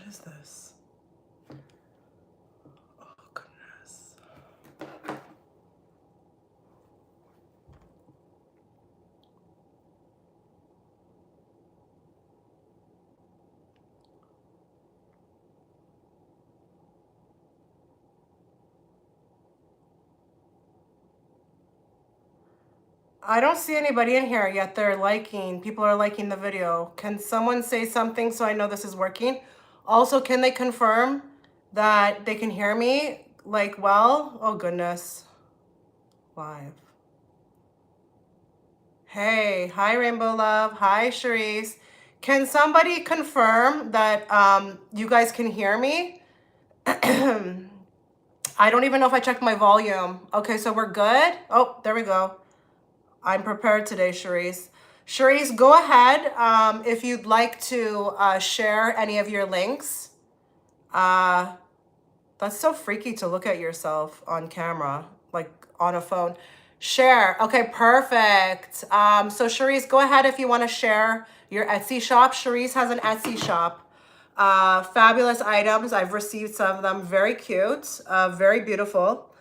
is this? Oh, goodness. I don't see anybody in here yet. They're liking. People are liking the video. Can someone say something so I know this is working? Also, can they confirm that they can hear me? Like, well, oh goodness. Live. Hey, hi Rainbow Love. Hi Cherise. Can somebody confirm that you guys can hear me? I don't even know if I checked my volume. Okay, so we're good. Oh, there we go. I'm prepared today, Cherise. Cherise, go ahead if you'd like to share any of your links. That's so freaky to look at yourself on camera, like on a phone. Share. Okay, perfect. So Cherise, go ahead if you want to share your Etsy shop. Cherise has an Etsy shop. Fabulous items. I've received some of them. Very cute. Very beautiful.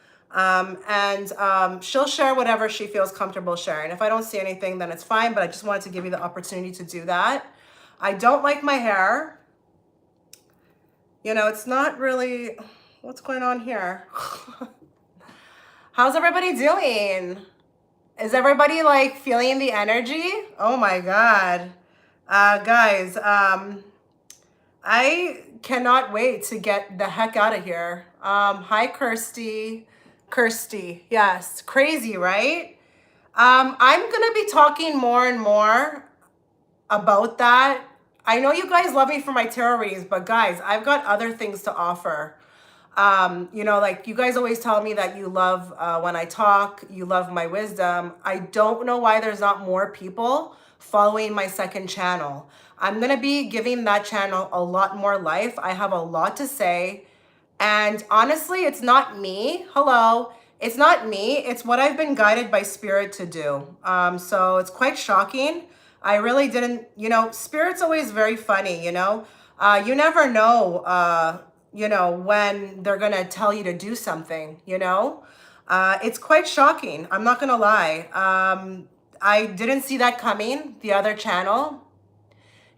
She'll share whatever she feels comfortable sharing. If I don't see anything, then it's fine, but I just wanted to give you the opportunity to do that. I don't like my hair. You know, it's not really, what's going on here? How's everybody doing? Is everybody like feeling the energy? Oh my God. Guys, I cannot wait to get the heck out of here. Hi, Kirsty. Kirsty, yes, crazy, right? I'm gonna be talking more and more about that. I know you guys love me for my tarot readings, but guys, I've got other things to offer. You know, like you guys always tell me that you love when I talk, you love my wisdom. I don't know why there's not more people following my second channel. I'm gonna be giving that channel a lot more life. I have a lot to say. And honestly, it's not me. Hello. It's not me. It's what I've been guided by spirit to do. So it's quite shocking. I really didn't, you know, spirit's always very funny, you know. You never know, you know, when they're going to tell you to do something, you know. It's quite shocking. I'm not going to lie. I didn't see that coming, the other channel.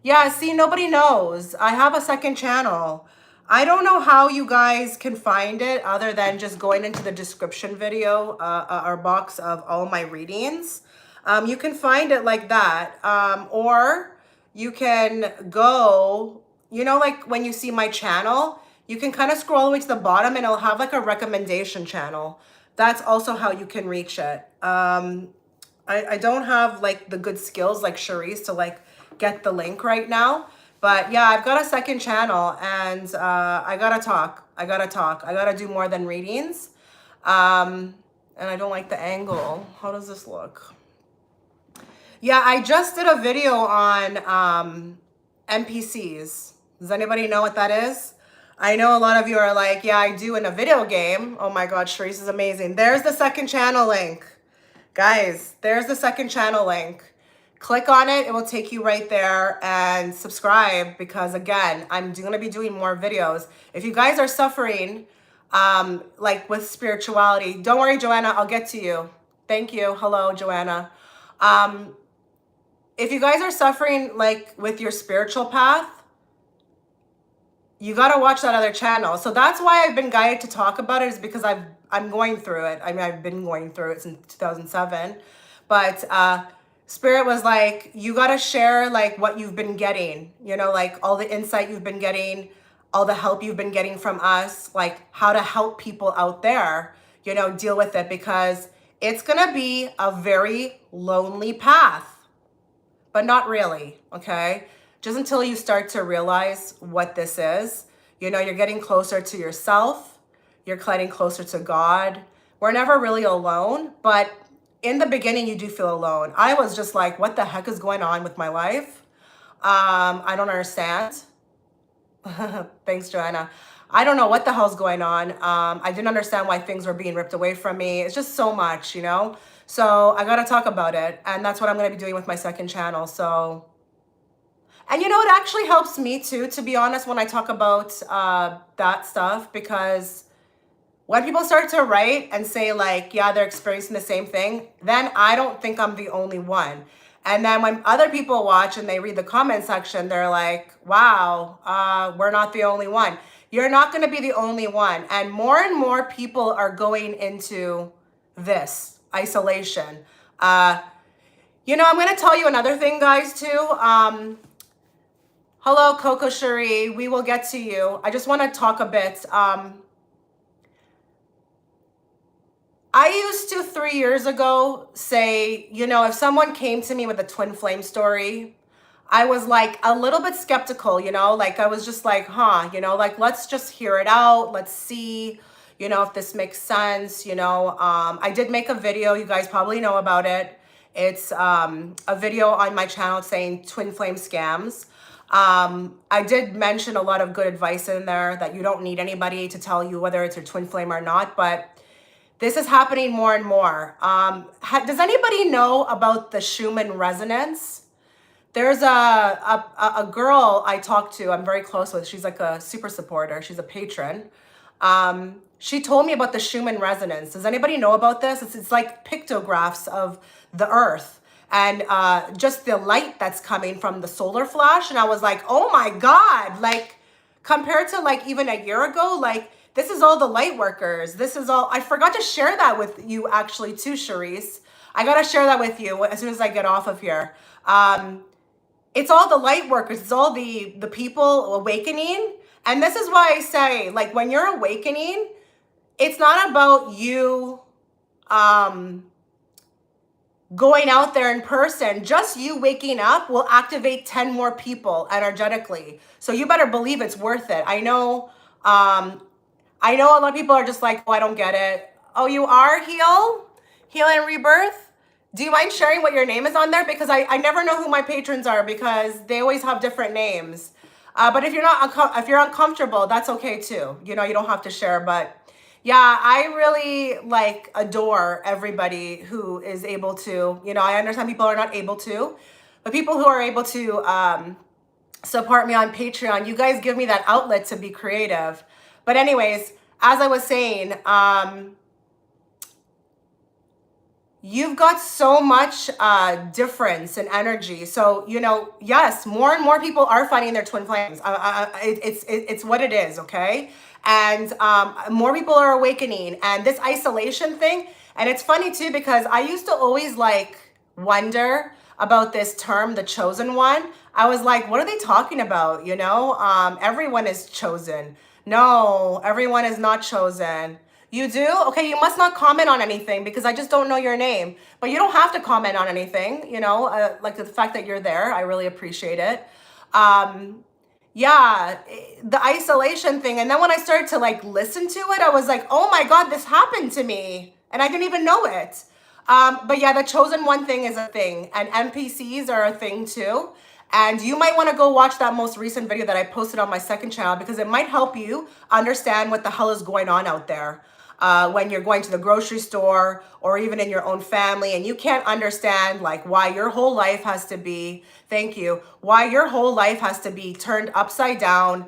Yeah, see, nobody knows. I have a second channel. I don't know how you guys can find it other than just going into the description video or box of all my readings. You can find it like that. Or you can go, you know, like when you see my channel, you can kind of scroll all the way to the bottom and it'll have like a recommendation channel. That's also how you can reach it. I don't have like the good skills like Cherise to like get the link right now. But yeah, I've got a second channel and I gotta talk. I gotta do more than readings. And I don't like the angle. How does this look? Yeah, I just did a video on NPCs. Does anybody know what that is? I know a lot of you are like, yeah, I do in a video game. Oh my God, Sharice is amazing. There's the second channel link. Guys, there's the second channel link. Click on it, it will take you right there, and subscribe because again, I'm gonna be doing more videos. If you guys are suffering like with spirituality, don't worry, Joanna, I'll get to you. Thank you. Hello, Joanna. If you guys are suffering like with your spiritual path, you gotta watch that other channel. So that's why I've been guided to talk about it, is because I'm going through it. I mean, I've been going through it since 2007, but Spirit was like, you got to share like what you've been getting, you know, like all the insight you've been getting, all the help you've been getting from us, like how to help people out there, you know, deal with it, because it's going to be a very lonely path, but not really. Okay. Just until you start to realize what this is, you know, you're getting closer to yourself. You're getting closer to God. We're never really alone, but in the beginning, you do feel alone. I was just like, what the heck is going on with my life? I don't understand. Thanks, Joanna. I don't know what the hell's going on. I didn't understand why things were being ripped away from me. It's just so much, you know? So I got to talk about it. And that's what I'm going to be doing with my second channel. So, And you know, it actually helps me too, to be honest, when I talk about that stuff, because when people start to write and say like, yeah, they're experiencing the same thing, then I don't think I'm the only one. And then when other people watch and they read the comment section, they're like, wow, we're not the only one. You're not going to be the only one. And more people are going into this isolation. You know, I'm going to tell you another thing, guys, too. Hello, Coco Shuri. We will get to you. I just want to talk a bit. I used to 3 years ago say, you know, if someone came to me with a twin flame story, I was like a little bit skeptical, you know, like I was just like, huh, you know, like let's just hear it out. Let's see, you know, if this makes sense. You know, I did make a video. You guys probably know about it. It's a video on my channel saying twin flame scams. I did mention a lot of good advice in there that you don't need anybody to tell you whether it's your twin flame or not, but this is happening more and more. Does anybody know about the Schumann resonance? There's a girl I talked to, I'm very close with. She's like a super supporter. She's a patron. She told me about the Schumann resonance. Does anybody know about this? It's like pictographs of the earth and just the light that's coming from the solar flash. And I was like, oh my God, like compared to like even a year ago, like this is all the light workers. This is all, I forgot to share that with you actually too, Charisse. I got to share that with you as soon as I get off of here. It's all the light workers. It's all the people awakening. And this is why I say, like, when you're awakening, it's not about you going out there in person. Just you waking up will activate 10 more people energetically. So you better believe it's worth it. I know a lot of people are just like, oh, I don't get it. Oh, you are Heal and Rebirth? Do you mind sharing what your name is on there? Because I never know who my patrons are because they always have different names. But if you're uncomfortable, that's okay too. You know, you don't have to share. But yeah, I really like adore everybody who is able to. You know, I understand people are not able to, but people who are able to support me on Patreon, you guys give me that outlet to be creative. But anyways, as I was saying, you've got so much difference in energy. So, you know, yes, more and more people are finding their twin flames. It's what it is, okay? And more people are awakening. And this isolation thing, and it's funny too, because I used to always like wonder about this term, the chosen one. I was like, what are they talking about? You know, everyone is chosen. No, everyone is not chosen. You do? Okay, you must not comment on anything because I just don't know your name. But you don't have to comment on anything, you know, like the fact that you're there. I really appreciate it. Yeah, the isolation thing. And then when I started to like listen to it, I was like, oh my God, this happened to me. And I didn't even know it. But yeah, the chosen one thing is a thing. And NPCs are a thing too. And you might want to go watch that most recent video that I posted on my second channel because it might help you understand what the hell is going on out there. When you're going to the grocery store or even in your own family and you can't understand like why your whole life has to be, thank you, why your whole life has to be turned upside down,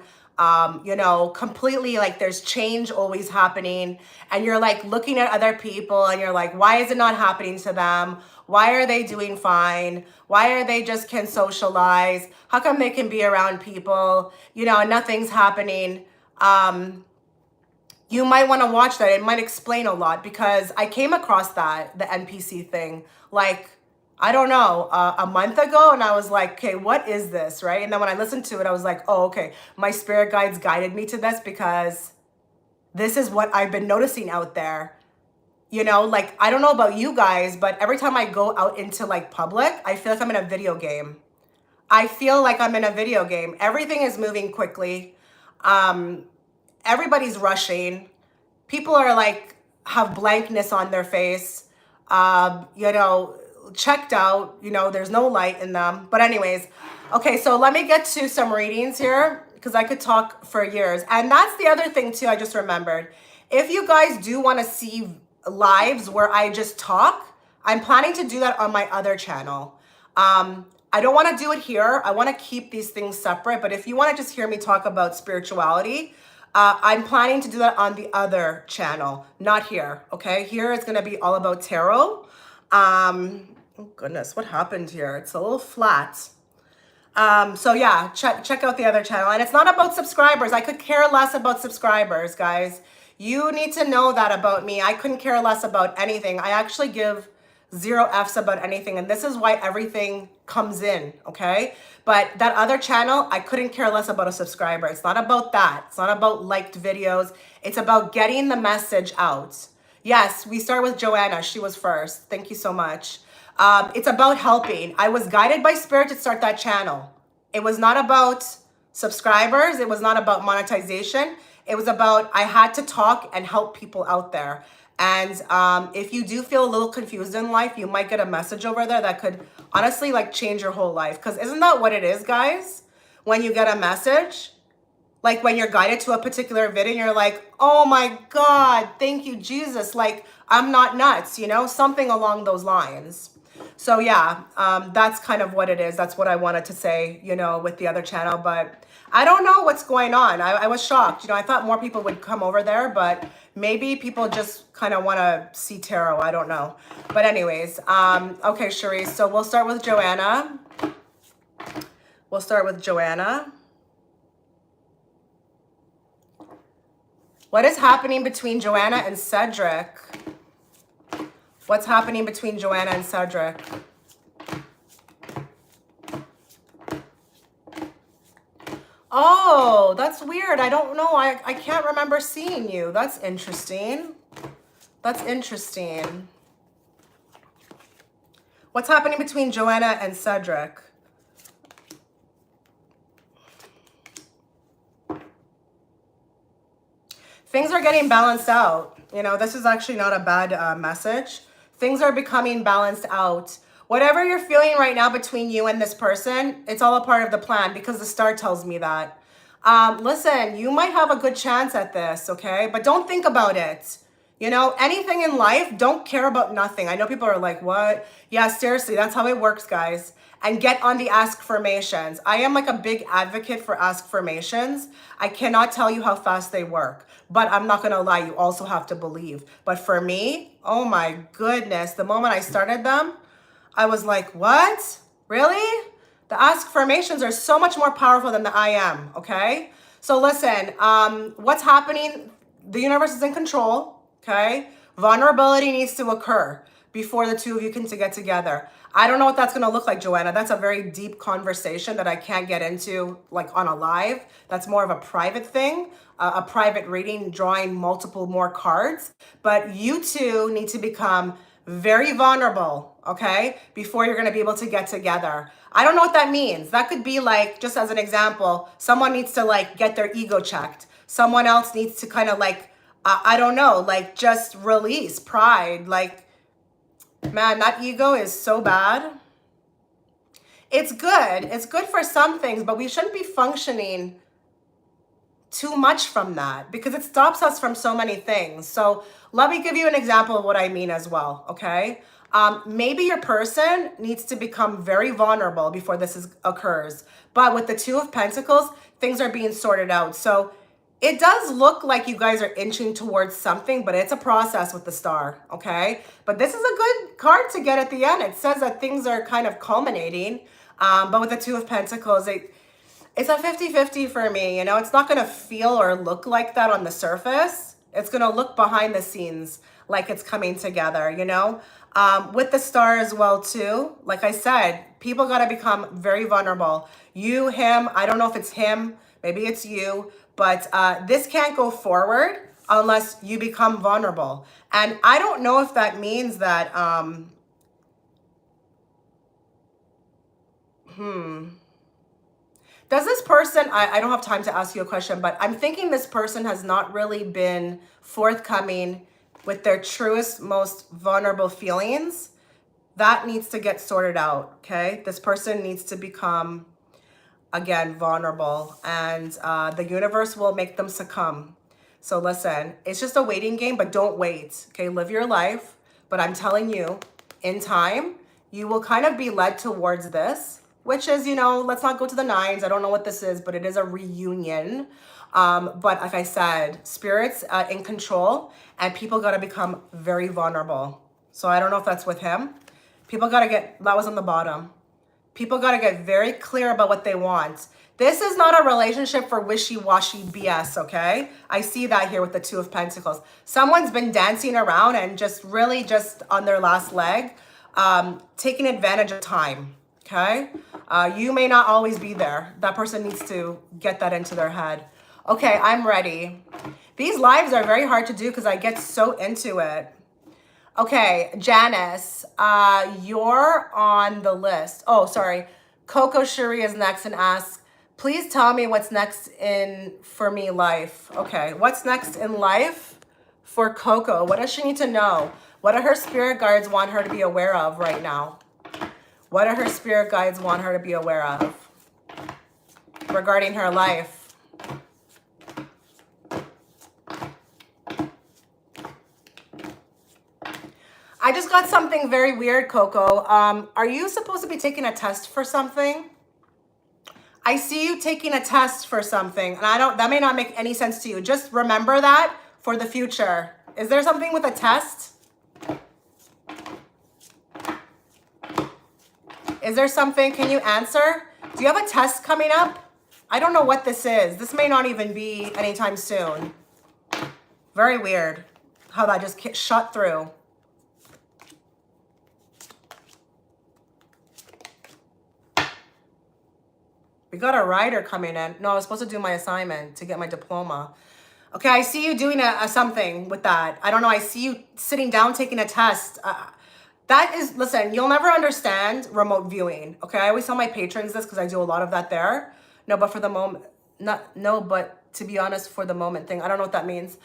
you know, completely like there's change always happening and you're like looking at other people and you're like, why is it not happening to them? Why are they doing fine? Why are they just can socialize? How come they can be around people, you know, and nothing's happening? You might want to watch that. It might explain a lot because I came across that, the NPC thing, like, I don't know, a month ago. And I was like, okay, what is this, right? And then when I listened to it, I was like, oh, okay, my spirit guides guided me to this because this is what I've been noticing out there. You know, like, I don't know about you guys, but every time I go out into like public, I feel like I'm in a video game. I feel like I'm in a video game. Everything is moving quickly. Everybody's rushing. People are like, have blankness on their face, you know, checked out, you know, there's no light in them. But anyways, okay, so let me get to some readings here because I could talk for years. And that's the other thing too, I just remembered. If you guys do want to see lives where I just talk, I'm planning to do that on my other channel. I don't want to do it here. I want to keep these things separate. But if you want to just hear me talk about spirituality, I'm planning to do that on the other channel, not here. Okay, here is going to be all about tarot. Oh goodness, what happened here? It's a little flat. So yeah, check out the other channel. And it's not about subscribers. I could care less about subscribers, guys. You need to know that about me. I couldn't care less about anything. I actually give 0 Fs about anything. And this is why everything comes in, okay? But that other channel, I couldn't care less about a subscriber. It's not about that. It's not about liked videos. It's about getting the message out. Yes, we start with Joanna. She was first. Thank you so much. It's about helping. I was guided by spirit to start that channel. It was not about subscribers. It was not about monetization. It was about, I had to talk and help people out there. And if you do feel a little confused in life, you might get a message over there that could honestly like change your whole life. Because isn't that what it is, guys? When you get a message, like when you're guided to a particular video and you're like, oh my God, thank you, Jesus. Like, I'm not nuts, you know, something along those lines. So yeah, that's kind of what it is. That's what I wanted to say, you know, with the other channel, but I don't know what's going on. I was shocked. You know, I thought more people would come over there, but maybe people just kind of want to see tarot. I don't know. But anyways, okay, Shuri. So we'll start with Joanna. We'll start with Joanna. What is happening between Joanna and Cedric? What's happening between Joanna and Cedric? Oh, that's weird. I don't know. I can't remember seeing you. That's interesting. That's interesting. What's happening between Joanna and Cedric? Things are getting balanced out. You know, this is actually not a bad message. Things are becoming balanced out. Whatever you're feeling right now between you and this person, it's all a part of the plan because the star tells me that. Listen, you might have a good chance at this, okay? But don't think about it. You know, anything in life, don't care about nothing. I know people are like, what? Yeah, seriously, that's how it works, guys. And get on the ask-formations. I am like a big advocate for ask-formations. I cannot tell you how fast they work. But I'm not going to lie, you also have to believe. But for me, oh my goodness, the moment I started them, I was like, what? Really? The ask-formations are so much more powerful than the I am, okay? So listen, what's happening? The universe is in control, okay? Vulnerability needs to occur before the two of you can get together. I don't know what that's going to look like, Joanna. That's a very deep conversation that I can't get into like on a live. That's more of a private thing, a private reading, drawing multiple more cards. But you two need to become very vulnerable, okay, before you're going to be able to get together. I don't know what that means. That could be like, just as an example, someone needs to like get their ego checked. Someone else needs to kind of like, I don't know, like just release pride. Like, man, that ego is so bad. It's good. It's good for some things, but we shouldn't be functioning too much from that because it stops us from so many things. So let me give you an example of what I mean as well, okay? Maybe your person needs to become very vulnerable before this occurs. But with the Two of Pentacles, things are being sorted out. So it does look like you guys are inching towards something, but it's a process with the star, okay? But this is a good card to get at the end. It says that things are kind of culminating. But with the Two of Pentacles, it's a 50-50 for me. You know, it's not going to feel or look like that on the surface. It's going to look behind the scenes like it's coming together, you know? With the star as well, too. Like I said, people got to become very vulnerable. You, him, I don't know if it's him, maybe it's you, but this can't go forward unless you become vulnerable. And I don't know if that means that, does this person, I don't have time to ask you a question, but I'm thinking this person has not really been forthcoming with their truest, most vulnerable feelings. That needs to get sorted out, okay? This person needs to become, again, vulnerable, and the universe will make them succumb. So listen, it's just a waiting game, but don't wait, okay? Live your life, but I'm telling you, in time, you will kind of be led towards this. which is, you know, let's not go to the nines. I don't know what this is, but it is a reunion. But like I said, spirits in control, and people got to become very vulnerable. So I don't know if that's with him. People got to get, that was on the bottom. People got to get very clear about what they want. This is not a relationship for wishy-washy BS, okay? I see that here with the Two of Pentacles. Someone's been dancing around and just really just on their last leg, taking advantage of time, okay? You may not always be there. That person needs to get that into their head. Okay, I'm ready. These lives are very hard to do because I get so into it. Okay, Janice, you're on the list. Oh, sorry. Coco Shuri is next and asks, please tell me what's next in for me life. Okay, what's next in life for Coco? What does she need to know? What do her spirit guides want her to be aware of right now? What do her spirit guides want her to be aware of regarding her life? I just got something very weird, Coco. Are you supposed to be taking a test for something? I see you taking a test for something, and that may not make any sense to you. Just remember that for the future. Is there something with a test? Is there something? Can you answer? Do you have a test coming up? I don't know what this is. This may not even be anytime soon. Very weird how that just shot through. We got a rider coming in. No, I was supposed to do my assignment to get my diploma. Okay, I see you doing a something with that. I don't know. I see you sitting down taking a test. That is, listen, you'll never understand remote viewing. Okay, I always tell my patrons this because I do a lot of that there. No, but for the moment, but to be honest, for the moment thing, I don't know what that means.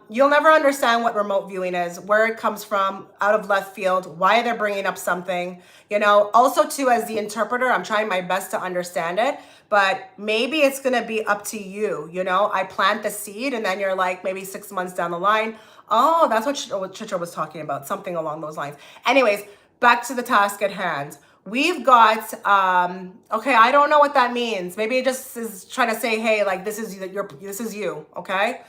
You'll never understand what remote viewing is, where it comes from, out of left field, why they're bringing up something, you know. Also too, as the interpreter, I'm trying my best to understand it, but maybe it's going to be up to you. You know, I plant the seed and then you're like, maybe 6 months down the line, oh, that's what Chitra was talking about, something along those lines. Anyways, back to the task at hand. We've got, okay, I don't know what that means. Maybe it just is trying to say, hey, like, this is you, okay?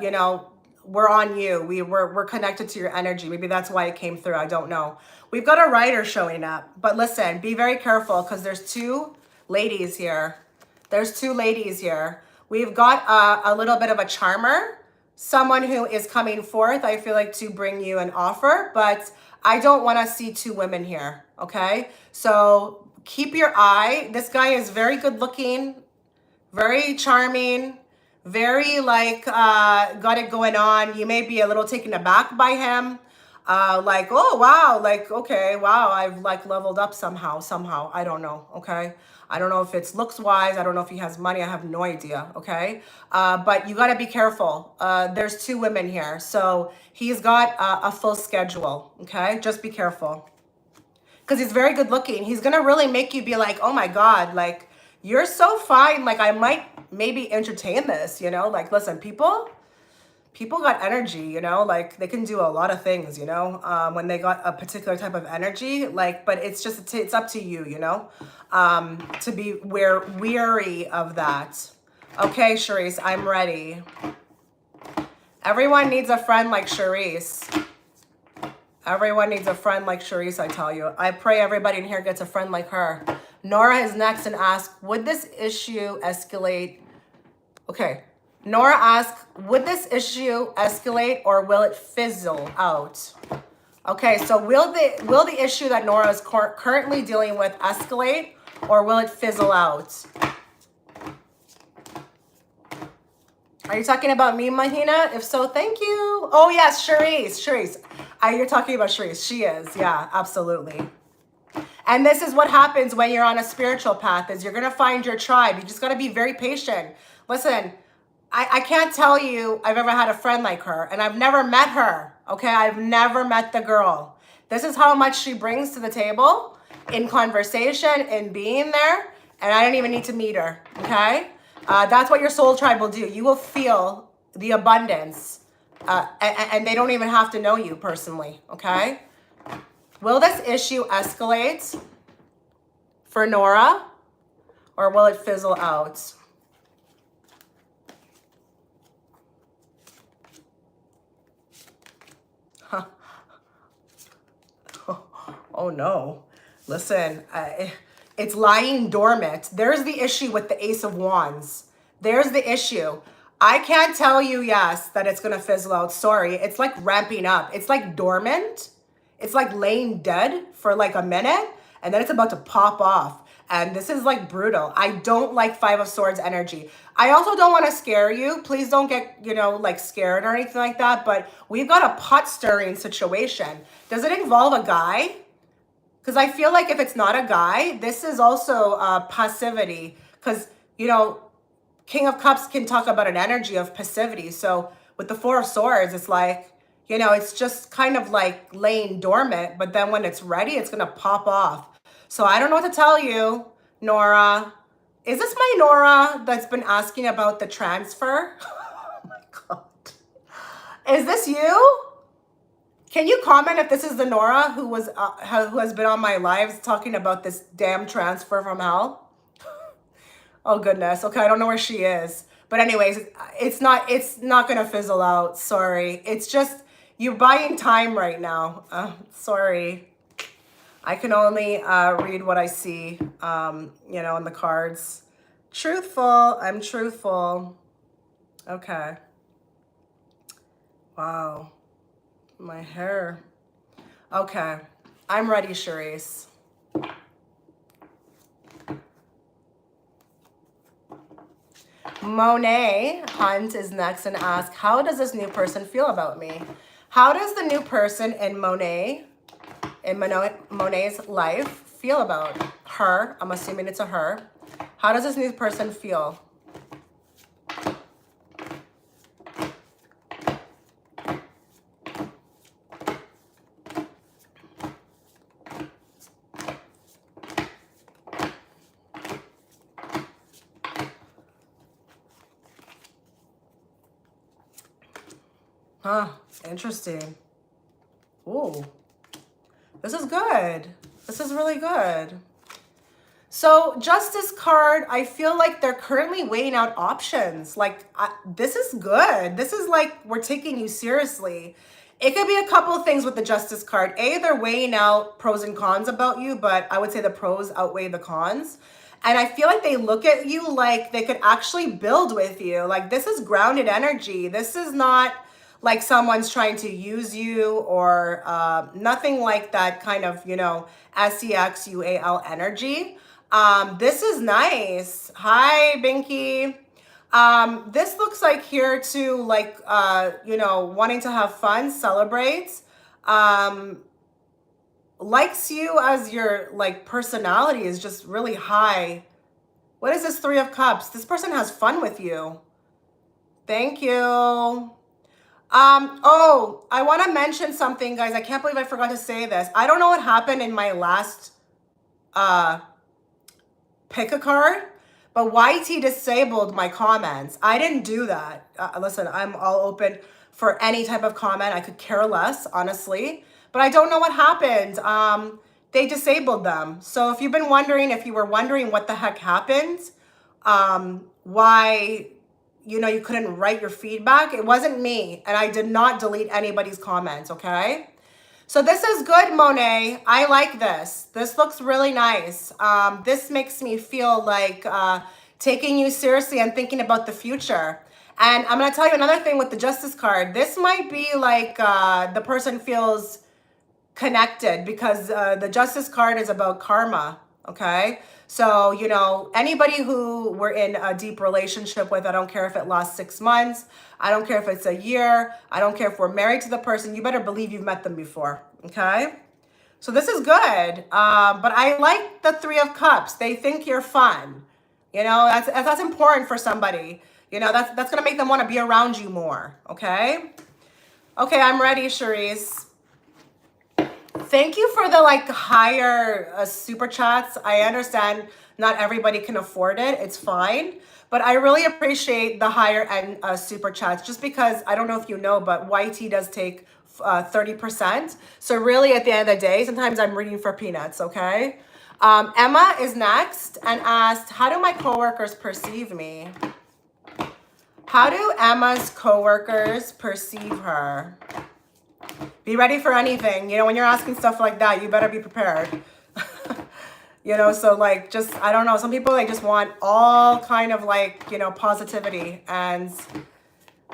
You know, we're on you. We're connected to your energy. Maybe that's why it came through. I don't know. We've got a writer showing up, but listen, be very careful because there's two ladies here. There's two ladies here. We've got a little bit of a charmer, someone who is coming forth, I feel like, to bring you an offer, but I don't want to see two women here, okay? So keep your eye. This guy is very good looking, very charming, very like got it going on. You may be a little taken aback by him. Like, oh, wow, like, okay, wow, I've like leveled up somehow. I don't know, okay? I don't know if it's looks wise. I don't know if he has money. I have no idea, okay? But you got to be careful. There's two women here. So he's got a full schedule, okay? Just be careful. Because he's very good looking. He's going to really make you be like, oh my God, like, you're so fine. Like, I might maybe entertain this, you know? Like, listen, people got energy, you know? Like, they can do a lot of things, you know? When they got a particular type of energy, like, but it's just, it's up to you, you know? To be weary of that. Okay, Charisse, I'm ready. Everyone needs a friend like Charisse. Everyone needs a friend like Charisse, I tell you. I pray everybody in here gets a friend like her. Nora is next and asks, would this issue escalate? Okay. Nora asks, would this issue escalate or will it fizzle out? Okay, so will the issue that Nora is currently dealing with escalate or will it fizzle out? Are you talking about me, Mahina? If so, thank you. Oh, yes, Charisse. You're talking about Charisse. She is. Yeah, absolutely. And this is what happens when you're on a spiritual path is you're going to find your tribe. You just got to be very patient. Listen, I can't tell you I've ever had a friend like her, and I've never met her, okay? I've never met the girl. This is how much she brings to the table in conversation, in being there, and I don't even need to meet her, okay? That's what your soul tribe will do. You will feel the abundance, and they don't even have to know you personally, okay? Will this issue escalate? for Nora, or will it fizzle out? Huh. Oh no. Listen, it's lying dormant. There's the issue with the Ace of Wands. There's the issue. I can't tell you, yes, that it's going to fizzle out. Sorry. It's like ramping up. It's like dormant. It's like laying dead for like a minute, and then it's about to pop off. And this is like brutal. I don't like Five of Swords energy. I also don't want to scare you. Please don't get, you know, like scared or anything like that. But we've got a pot stirring situation. Does it involve a guy? Because I feel like if it's not a guy, this is also passivity. Because, you know, King of Cups can talk about an energy of passivity. So with the Four of Swords, it's like, you know, it's just kind of like laying dormant. But then when it's ready, it's going to pop off. So I don't know what to tell you, Nora. Is this my Nora that's been asking about the transfer? Oh my God. Is this you? Can you comment if this is the Nora who has been on my lives talking about this damn transfer from hell? Oh goodness. Okay, I don't know where she is. But anyways, it's not gonna fizzle out. Sorry. It's just you're buying time right now. Sorry. I can only read what I see, you know, in the cards. Truthful. I'm truthful. Okay. Wow. My hair. Okay. I'm ready, Charisse. Monet Hunt is next and asks, how does this new person feel about me? How does the new person in Monet's life feel about her? I'm assuming it's a her. How does this new person feel? Huh, interesting. Ooh, this is good. This is really good. So Justice card, I feel like they're currently weighing out options. Like, this is good. This is like, we're taking you seriously. It could be a couple of things with the Justice card. A, they're weighing out pros and cons about you, but I would say the pros outweigh the cons. And I feel like they look at you like they could actually build with you. Like, this is grounded energy. This is not like someone's trying to use you or nothing like that kind of, you know, SEXUAL energy. This is nice. Hi, Binky. This looks like here to like, you know, wanting to have fun, celebrate, likes you as your like personality is just really high. What is this Three of Cups? This person has fun with you. Thank you. Oh, I want to mention something, guys. I can't believe I forgot to say this. I don't know what happened in my last, pick a card, but YT disabled my comments. I didn't do that. Listen, I'm all open for any type of comment. I could care less, honestly, but I don't know what happened. They disabled them. So if you've been wondering, if you were wondering what the heck happened, why, you know, you couldn't write your feedback, it wasn't me, and I did not delete anybody's comments, okay? So this is good, Monet. I like this. This looks really nice. This makes me feel like taking you seriously and thinking about the future. And I'm going to tell you another thing with the Justice card. This might be like the person feels connected because the Justice card is about karma, okay? So, you know, anybody who we're in a deep relationship with, I don't care if it lasts 6 months, I don't care if it's a year, I don't care if we're married to the person, you better believe you've met them before, okay? So this is good, but I like the Three of Cups. They think you're fun. You know, that's important for somebody. You know, that's gonna make them wanna be around you more, okay? Okay, I'm ready, Charisse. Thank you for the like higher super chats. I understand not everybody can afford it. It's fine. But I really appreciate the higher end super chats just because I don't know if you know, but YT does take 30%. So really at the end of the day, sometimes I'm reading for peanuts, okay? Emma is next and asked, how do my coworkers perceive me? How do Emma's coworkers perceive her? Be ready for anything. You know, when you're asking stuff like that, you better be prepared. You know, so like, just, I don't know. Some people, they just want all kind of like, you know, positivity. And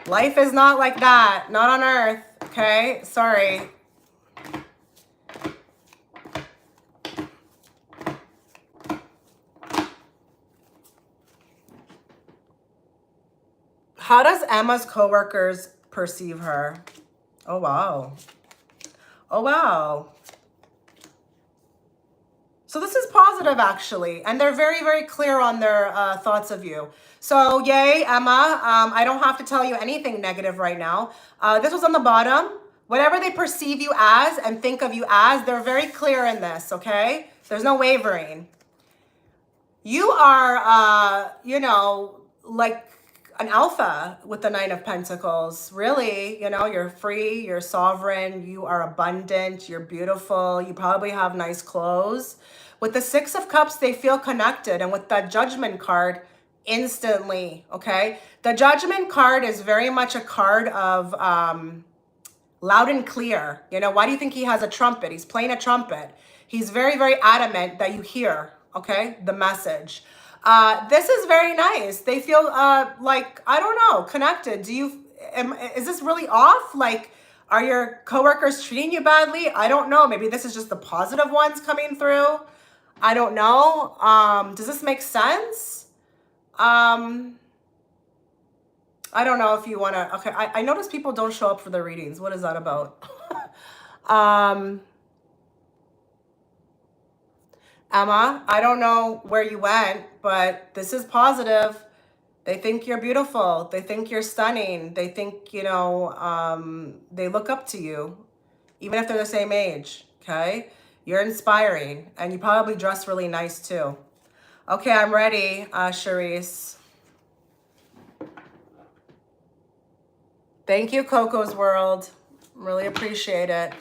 life is not like that. Not on earth. Okay? Sorry. How does Emma's coworkers perceive her? Oh, wow. Oh, wow. So this is positive, actually. And they're very, very clear on their thoughts of you. So yay, Emma. I don't have to tell you anything negative right now. This was on the bottom. Whatever they perceive you as and think of you as, they're very clear in this, okay? There's no wavering. You are, you know, like an alpha with the Nine of Pentacles. Really, you know, you're free, you're sovereign, you are abundant, you're beautiful, you probably have nice clothes. With the Six of Cups, they feel connected. And with that Judgment card, instantly, okay? The Judgment card is very much a card of loud and clear. You know, why do you think he has a trumpet? He's playing a trumpet. He's very, very adamant that you hear, okay, the message. This is very nice. They feel like, I don't know, connected. Is this really off? Like, are your coworkers treating you badly? I don't know. Maybe this is just the positive ones coming through. I don't know. Does this make sense? I don't know if you want to. Okay, I notice people don't show up for the readings. What is that about? Emma, I don't know where you went, but this is positive. They think you're beautiful. They think you're stunning. They think, you know, they look up to you, even if they're the same age, okay? You're inspiring, and you probably dress really nice, too. Okay, I'm ready, Charisse. Thank you, Coco's World. Really appreciate it.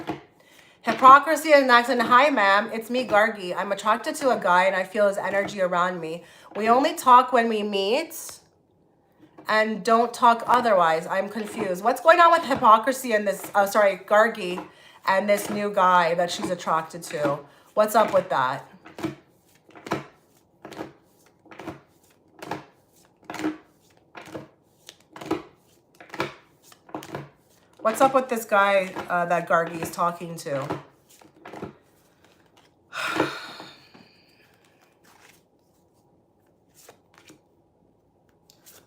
Hypocrisy is next. And hi, ma'am. It's me, Gargi. I'm attracted to a guy, and I feel his energy around me. We only talk when we meet and don't talk otherwise. I'm confused. What's going on with hypocrisy and this, Gargi, and this new guy that she's attracted to? What's up with that? What's up with this guy that Gargi is talking to?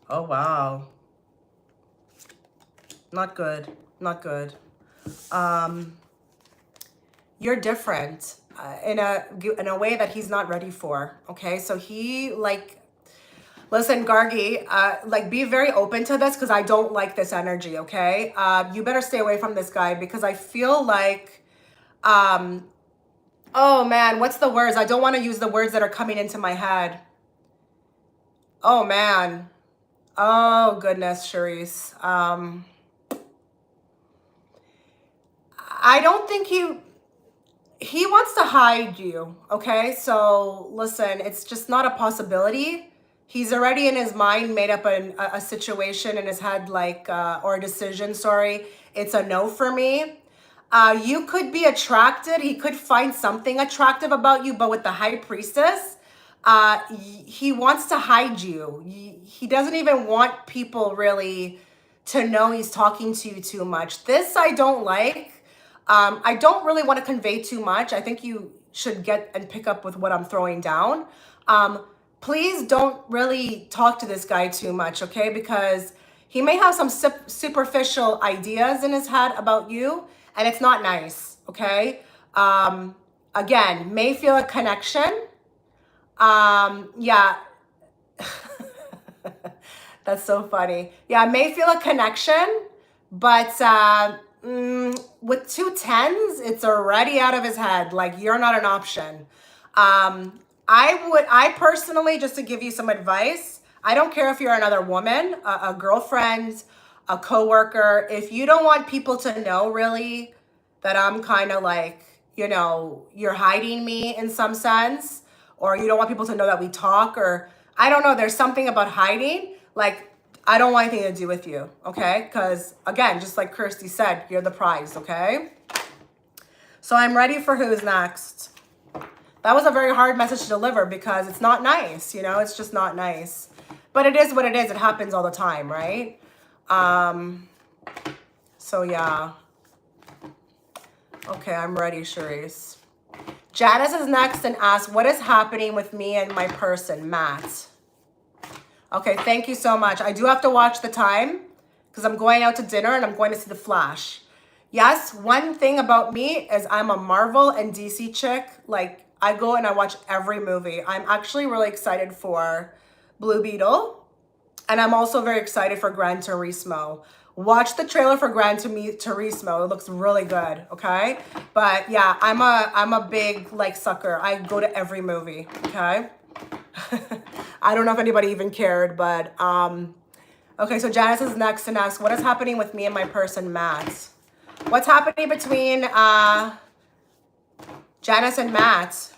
Oh, wow. Not good. Not good. You're different in a way that he's not ready for. Okay, so he like, listen, Gargi, like be very open to this because I don't like this energy. Okay, you better stay away from this guy because I feel like, oh man, what's the words? I don't want to use the words that are coming into my head. Oh man. Oh goodness, Charisse. I don't think he wants to hide you, okay? So listen, it's just not a possibility. He's already in his mind made up a situation in his head, like, or a decision, sorry. It's a no for me. You could be attracted. He could find something attractive about you, but with the High Priestess, he wants to hide you. He doesn't even want people really to know he's talking to you too much. This I don't like. I don't really want to convey too much. I think you should get and pick up with what I'm throwing down. Please don't really talk to this guy too much, okay? Because he may have some superficial ideas in his head about you, and it's not nice, okay? Again, may feel a connection. Yeah. That's so funny. Yeah, I may feel a connection, but with 2 10s, it's already out of his head. Like, you're not an option. I personally, just to give you some advice, I don't care if you're another woman, a girlfriend, a coworker. If you don't want people to know really that I'm kind of like, you know, you're hiding me in some sense, or you don't want people to know that we talk, or I don't know, there's something about hiding. Like, I don't want anything to do with you, okay? Because again, just like Kirsty said, you're the prize, okay? So I'm ready for who's next. That was a very hard message to deliver because it's not nice, you know? It's just not nice. But it is what it is. It happens all the time, right? So yeah. Okay, I'm ready, Charisse. Janice is next and asks, what is happening with me and my person, Matt? Okay, thank you so much. I do have to watch the time because I'm going out to dinner and I'm going to see The Flash. Yes, one thing about me is I'm a Marvel and DC chick. Like, I go and I watch every movie. I'm actually really excited for Blue Beetle. And I'm also very excited for Gran Turismo. Watch the trailer for Gran Turismo. It looks really good, okay? But yeah, I'm a big like sucker. I go to every movie, okay? I don't know if anybody even cared, but okay, so Janice is next and asks, what is happening with me and my person, Matt? What's happening between Janice and Matt?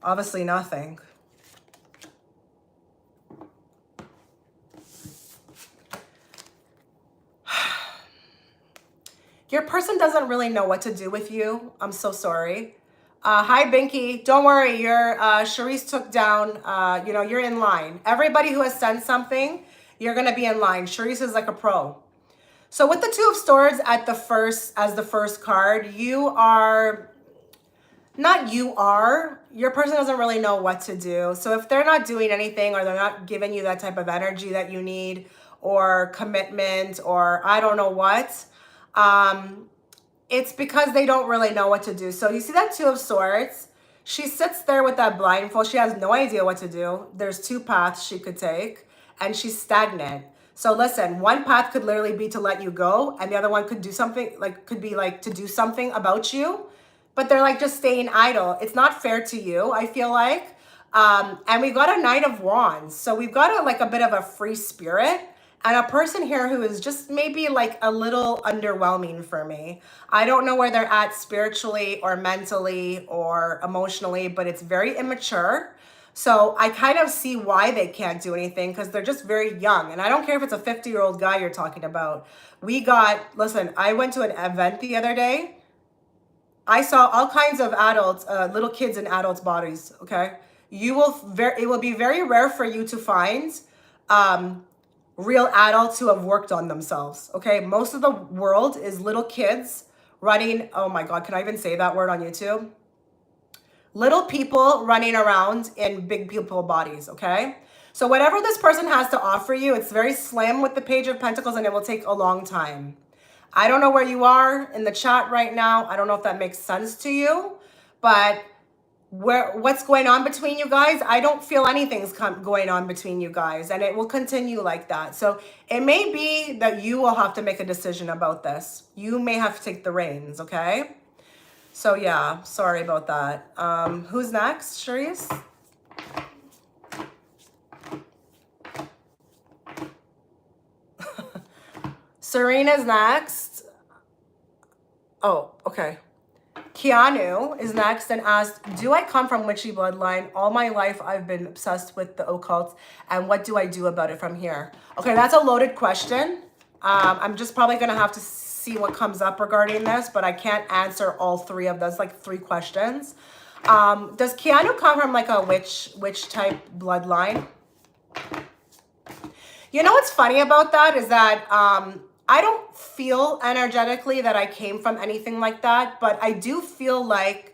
Obviously nothing. Your person doesn't really know what to do with you. I'm so sorry. Hi, Binky. Don't worry. Your Charisse took down, you know, you're in line. Everybody who has sent something, you're going to be in line. Charisse is like a pro. So with the Two of Swords at the first, as the first card, you are... your person doesn't really know what to do. So if they're not doing anything or they're not giving you that type of energy that you need or commitment or I don't know what, it's because they don't really know what to do. So you see that Two of Swords? She sits there with that blindfold. She has no idea what to do. There's two paths she could take and she's stagnant. So listen, one path could literally be to let you go and the other one could do something like, could be like to do something about you. But they're like just staying idle. It's not fair to you, I feel like. And we've got a Knight of Wands. So we've got like a bit of a free spirit and a person here who is just maybe like a little underwhelming for me. I don't know where they're at spiritually or mentally or emotionally, but it's very immature. So I kind of see why they can't do anything because they're just very young. And I don't care if it's a 50-year-old guy you're talking about. Listen, I went to an event the other day. I saw all kinds of adults, little kids in adults' bodies, okay? It will be very rare for you to find real adults who have worked on themselves, okay? Most of the world is little kids running, oh my God, can I even say that word on YouTube? Little people running around in big people bodies, okay? So whatever this person has to offer you, it's very slim with the Page of Pentacles and it will take a long time. I don't know where you are in the chat right now. I don't know if that makes sense to you, but what's going on between you guys? I don't feel anything's going on between you guys and it will continue like that. So it may be that you will have to make a decision about this. You may have to take the reins, okay? So yeah, sorry about that. Who's next, Charisse? Serena's next. Oh, okay. Keanu is next and asks, do I come from witchy bloodline? All my life I've been obsessed with the occult and what do I do about it from here? Okay, that's a loaded question. I'm just probably gonna have to see what comes up regarding this, but I can't answer all three of those, like 3 questions. Does Keanu come from like a witch type bloodline? You know what's funny about that is that I don't feel energetically that I came from anything like that, but I do feel like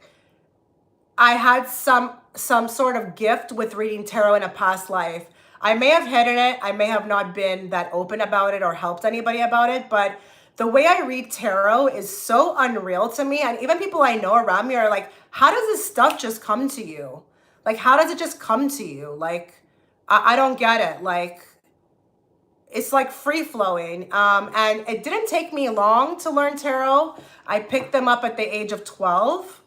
I had some sort of gift with reading tarot in a past life. I may have hidden it. I may have not been that open about it or helped anybody about it, but the way I read tarot is so unreal to me. And even people I know around me are like, how does this stuff just come to you? Like, how does it just come to you? Like, I don't get it. Like, it's like free flowing. And it didn't take me long to learn tarot. I picked them up at the age of 12.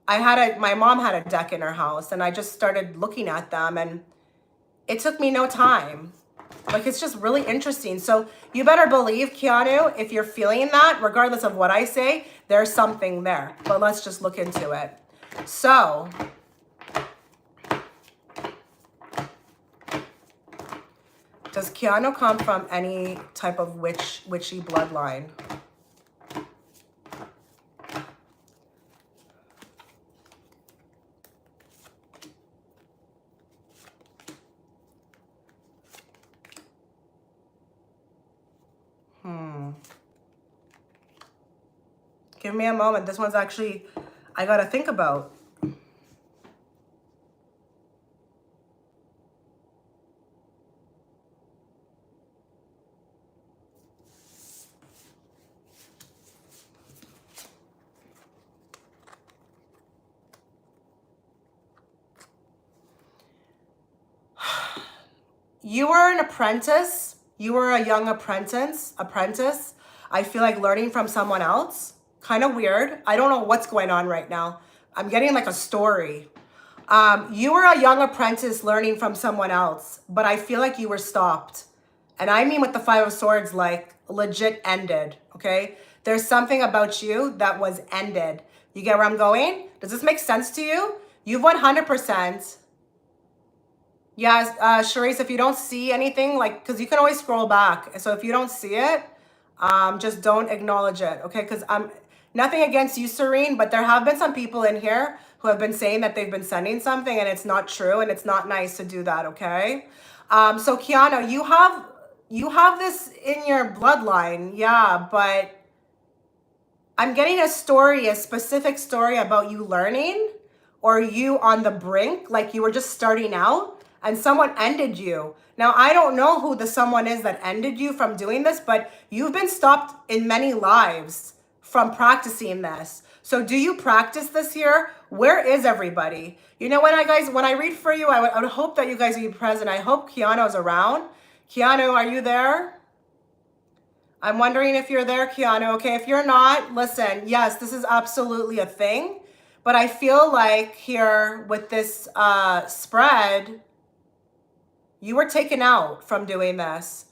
My mom had a deck in her house and I just started looking at them and it took me no time. Like, it's just really interesting. So you better believe, Keanu, if you're feeling that, regardless of what I say, there's something there. But let's just look into it. So, does Keanu come from any type of witchy bloodline? Give me a moment. This one's actually, I gotta think about. You were an apprentice. You were a young apprentice. I feel like learning from someone else. Kind of weird. I don't know what's going on right now. I'm getting like a story. You were a young apprentice learning from someone else, but I feel like you were stopped. And I mean with the Five of Swords, like legit ended, okay? There's something about you that was ended. You get where I'm going? Does this make sense to you? You've 100%. Yeah, Charisse, if you don't see anything, like, because you can always scroll back. So if you don't see it, just don't acknowledge it, okay? Because I'm nothing against you, Serene, but there have been some people in here who have been saying that they've been sending something and it's not true, and it's not nice to do that, okay? So Keanu, you have this in your bloodline, yeah, but I'm getting a story, a specific story about you learning, or you on the brink, like you were just starting out and someone ended you. Now, I don't know who the someone is that ended you from doing this, but you've been stopped in many lives from practicing this. So do you practice this here? Where is everybody? You know, when I read for you, I would hope that you guys would be present. I hope Keanu's around. Keanu, are you there? I'm wondering if you're there, Keanu. Okay, if you're not, listen, yes, this is absolutely a thing. But I feel like here with this spread, you were taken out from doing this.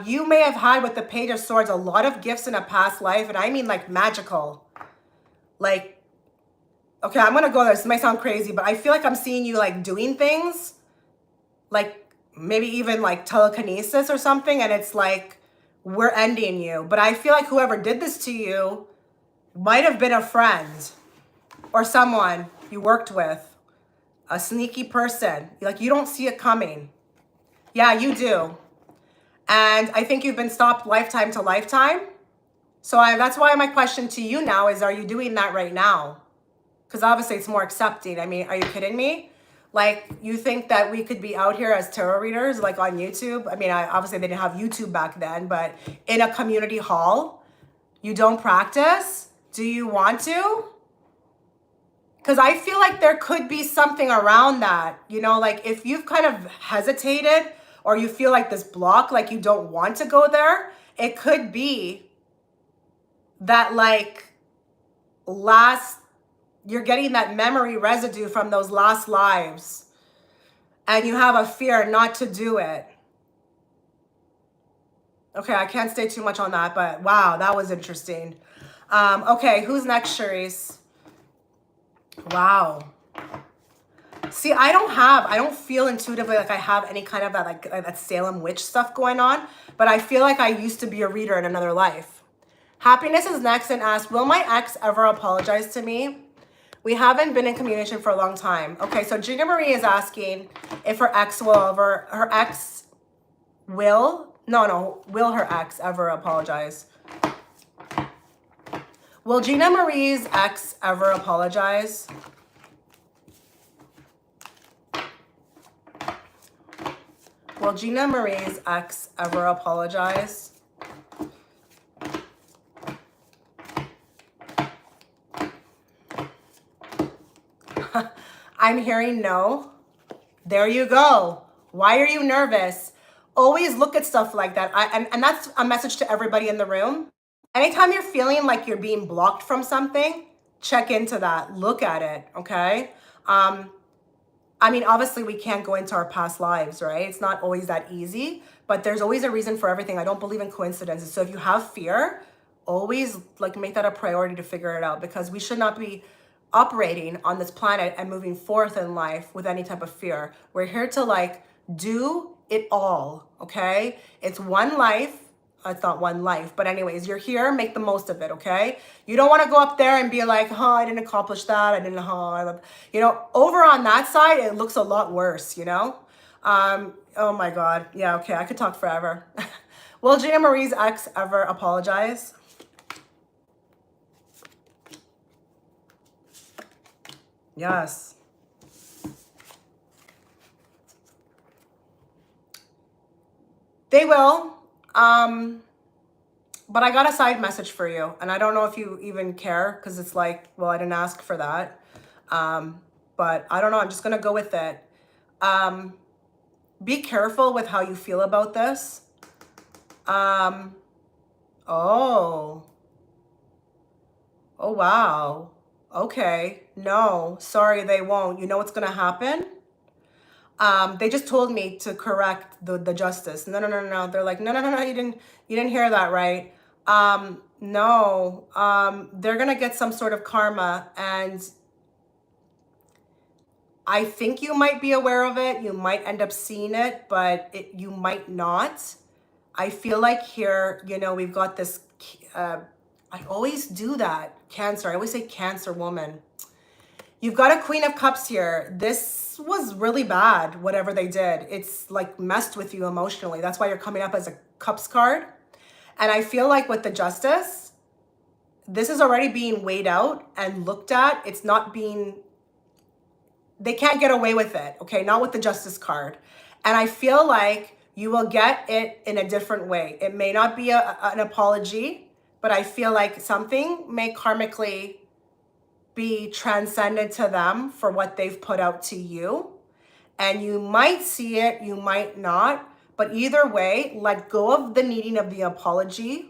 You may have had with the Page of Swords a lot of gifts in a past life, and I mean like magical. Like, okay, I'm gonna go there. This might sound crazy, but I feel like I'm seeing you like doing things, like maybe even like telekinesis or something, and it's like, we're ending you. But I feel like whoever did this to you might have been a friend or someone you worked with, a sneaky person. Like, you don't see it coming. Yeah, you do. And I think you've been stopped lifetime to lifetime. So that's why my question to you now is, are you doing that right now? Because obviously it's more accepting. I mean, are you kidding me? Like, you think that we could be out here as tarot readers, like on YouTube? I mean, obviously they didn't have YouTube back then, but in a community hall, you don't practice? Do you want to? Because I feel like there could be something around that. You know, like if you've kind of hesitated or you feel like this block, like you don't want to go there, it could be that like you're getting that memory residue from those last lives and you have a fear not to do it. Okay, I can't stay too much on that, but wow, that was interesting. Okay, who's next, Charisse? Wow. See, I don't feel intuitively like I have any kind of that Salem witch stuff going on, but I feel like I used to be a reader in another life. Happiness is next and asks, will my ex ever apologize to me? We haven't been in communication for a long time. Okay, so Gina Marie is asking if her ex will her ex ever apologize? Will Gina Marie's ex ever apologize? Will Gina Marie's ex ever apologize? I'm hearing no. There you go. Why are you nervous? Always look at stuff like that. And that's a message to everybody in the room. Anytime you're feeling like you're being blocked from something, check into that. Look at it, okay? I mean, obviously we can't go into our past lives, right? It's not always that easy, but there's always a reason for everything. I don't believe in coincidences. So if you have fear, always like make that a priority to figure it out, because we should not be operating on this planet and moving forth in life with any type of fear. We're here to like do it all, okay? It's one life. It's not one life, but anyways, you're here, make the most of it, okay? You don't want to go up there and be like, oh, I didn't accomplish that. I didn't, you know, over on that side, it looks a lot worse, you know? Oh my God. Yeah, okay, I could talk forever. Will Gina Marie's ex ever apologize? Yes. They will. But I got a side message for you, and I don't know if you even care, because it's like, well, I didn't ask for that. But I don't know. I'm just going to go with it. Be careful with how you feel about this. Oh, wow. Okay. No, sorry, they won't. You know what's going to happen? They just told me to correct the justice. No. They're like, no. You didn't hear that right. No. They're gonna get some sort of karma, and I think you might be aware of it. You might end up seeing it, but you might not. I feel like here, you know, we've got this. I always do that. Cancer. I always say Cancer woman. You've got a Queen of Cups here. This was really bad, whatever they did. It's like messed with you emotionally. That's why you're coming up as a Cups card. And I feel like with the Justice, this is already being weighed out and looked at. It's not being, they can't get away with it, okay? Not with the Justice card. And I feel like you will get it in a different way. It may not be an apology, but I feel like something may karmically be transcended to them for what they've put out to you. And you might see it, you might not, but either way, let go of the needing of the apology.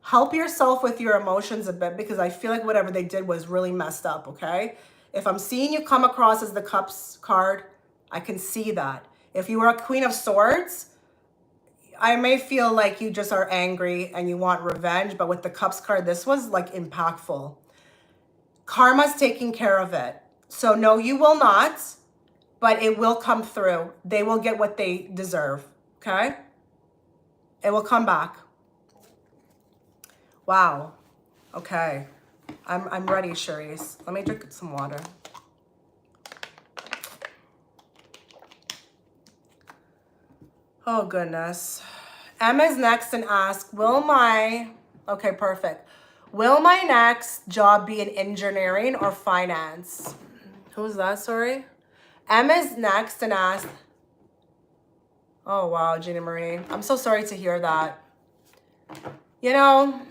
Help yourself with your emotions a bit, because I feel like whatever they did was really messed up, okay? If I'm seeing you come across as the Cups card, I can see that. If you were a Queen of Swords, I may feel like you just are angry and you want revenge, but with the Cups card, this was like impactful. Karma's taking care of it. So no, you will not, but it will come through. They will get what they deserve, okay? It will come back. Wow. Okay. I'm ready, Cherise. Let me drink some water. Oh, goodness. Emma's next and asks, okay, perfect. Will my next job be in engineering or finance? Who's that, sorry? Emma's next and asks, oh, wow, Gina Marie. I'm so sorry to hear that. You know,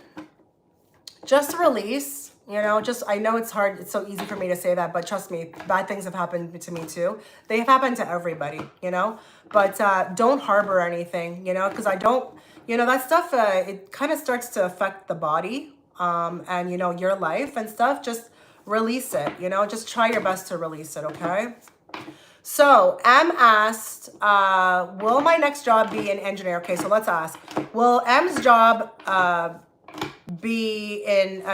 just release, you know, I know it's hard. It's so easy for me to say that, but trust me, bad things have happened to me too. They have happened to everybody, you know, but don't harbor anything, you know, because I don't, you know, that stuff, it kind of starts to affect the body and, you know, your life and stuff. Just release it, you know, just try your best to release it, okay? So M asked, will my next job be an engineer? Okay, so let's ask, will M's job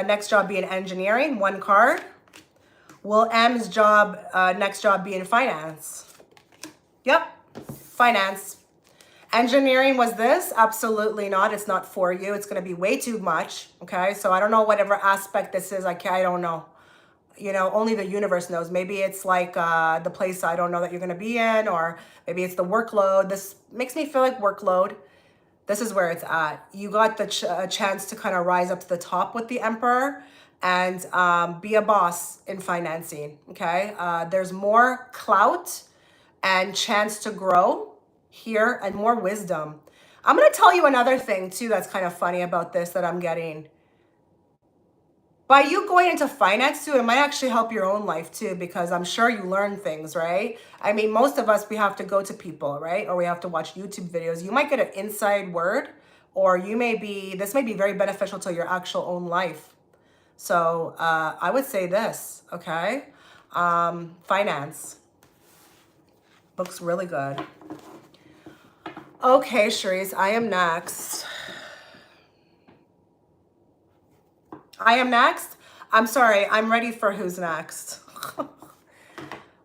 next job be in engineering? One card. Will M's job next job be in finance? Yep, finance. Engineering was this? Absolutely not. It's not for you. It's going to be way too much. Okay, so I don't know whatever aspect this is. I don't know. You know, only the universe knows. Maybe it's like the place I don't know that you're going to be in, or maybe it's the workload. This makes me feel like workload. This is where it's at. You got the chance to kind of rise up to the top with the Emperor and be a boss in financing, okay? There's more clout and chance to grow here and more wisdom. I'm going to tell you another thing too that's kind of funny about this that I'm getting. By you going into finance too, it might actually help your own life too, because I'm sure you learn things, right? I mean, most of us, we have to go to people, right? Or we have to watch YouTube videos. You might get an inside word, or this may be very beneficial to your actual own life. So I would say this, okay? Finance. Looks really good. Okay, Cherise, I am next. I am next? I'm sorry, I'm ready for who's next.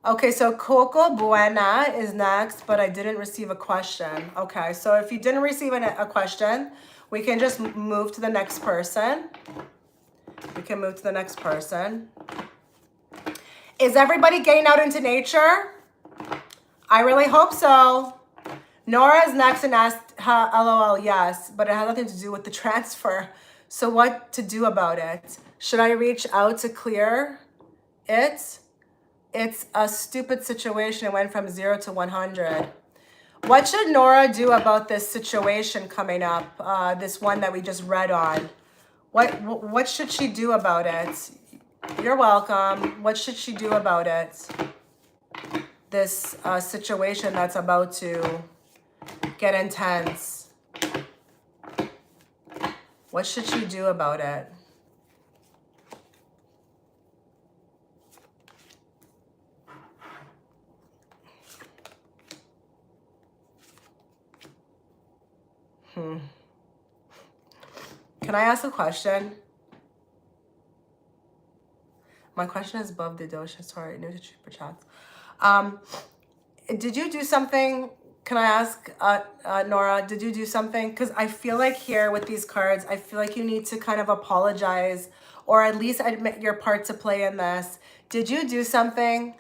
Okay, so Coco Buena is next, but I didn't receive a question. Okay, so if you didn't receive a question, we can just move to the next person. We can move to the next person. Is everybody getting out into nature? I really hope so. Nora is next and asked, LOL, yes, but it has nothing to do with the transfer. So what to do about it? Should I reach out to clear it? It's a stupid situation. It went from 0 to 100. What should Nora do about this situation coming up? This one that we just read on. What should she do about it? You're welcome. What should she do about it? This situation that's about to get intense. What should she do about it? Can I ask a question? My question is above the dosha. Sorry, new to super chats. Did you do something? Can I ask, Nora, did you do something? Because I feel like here with these cards, I feel like you need to kind of apologize or at least admit your part to play in this. Did you do something?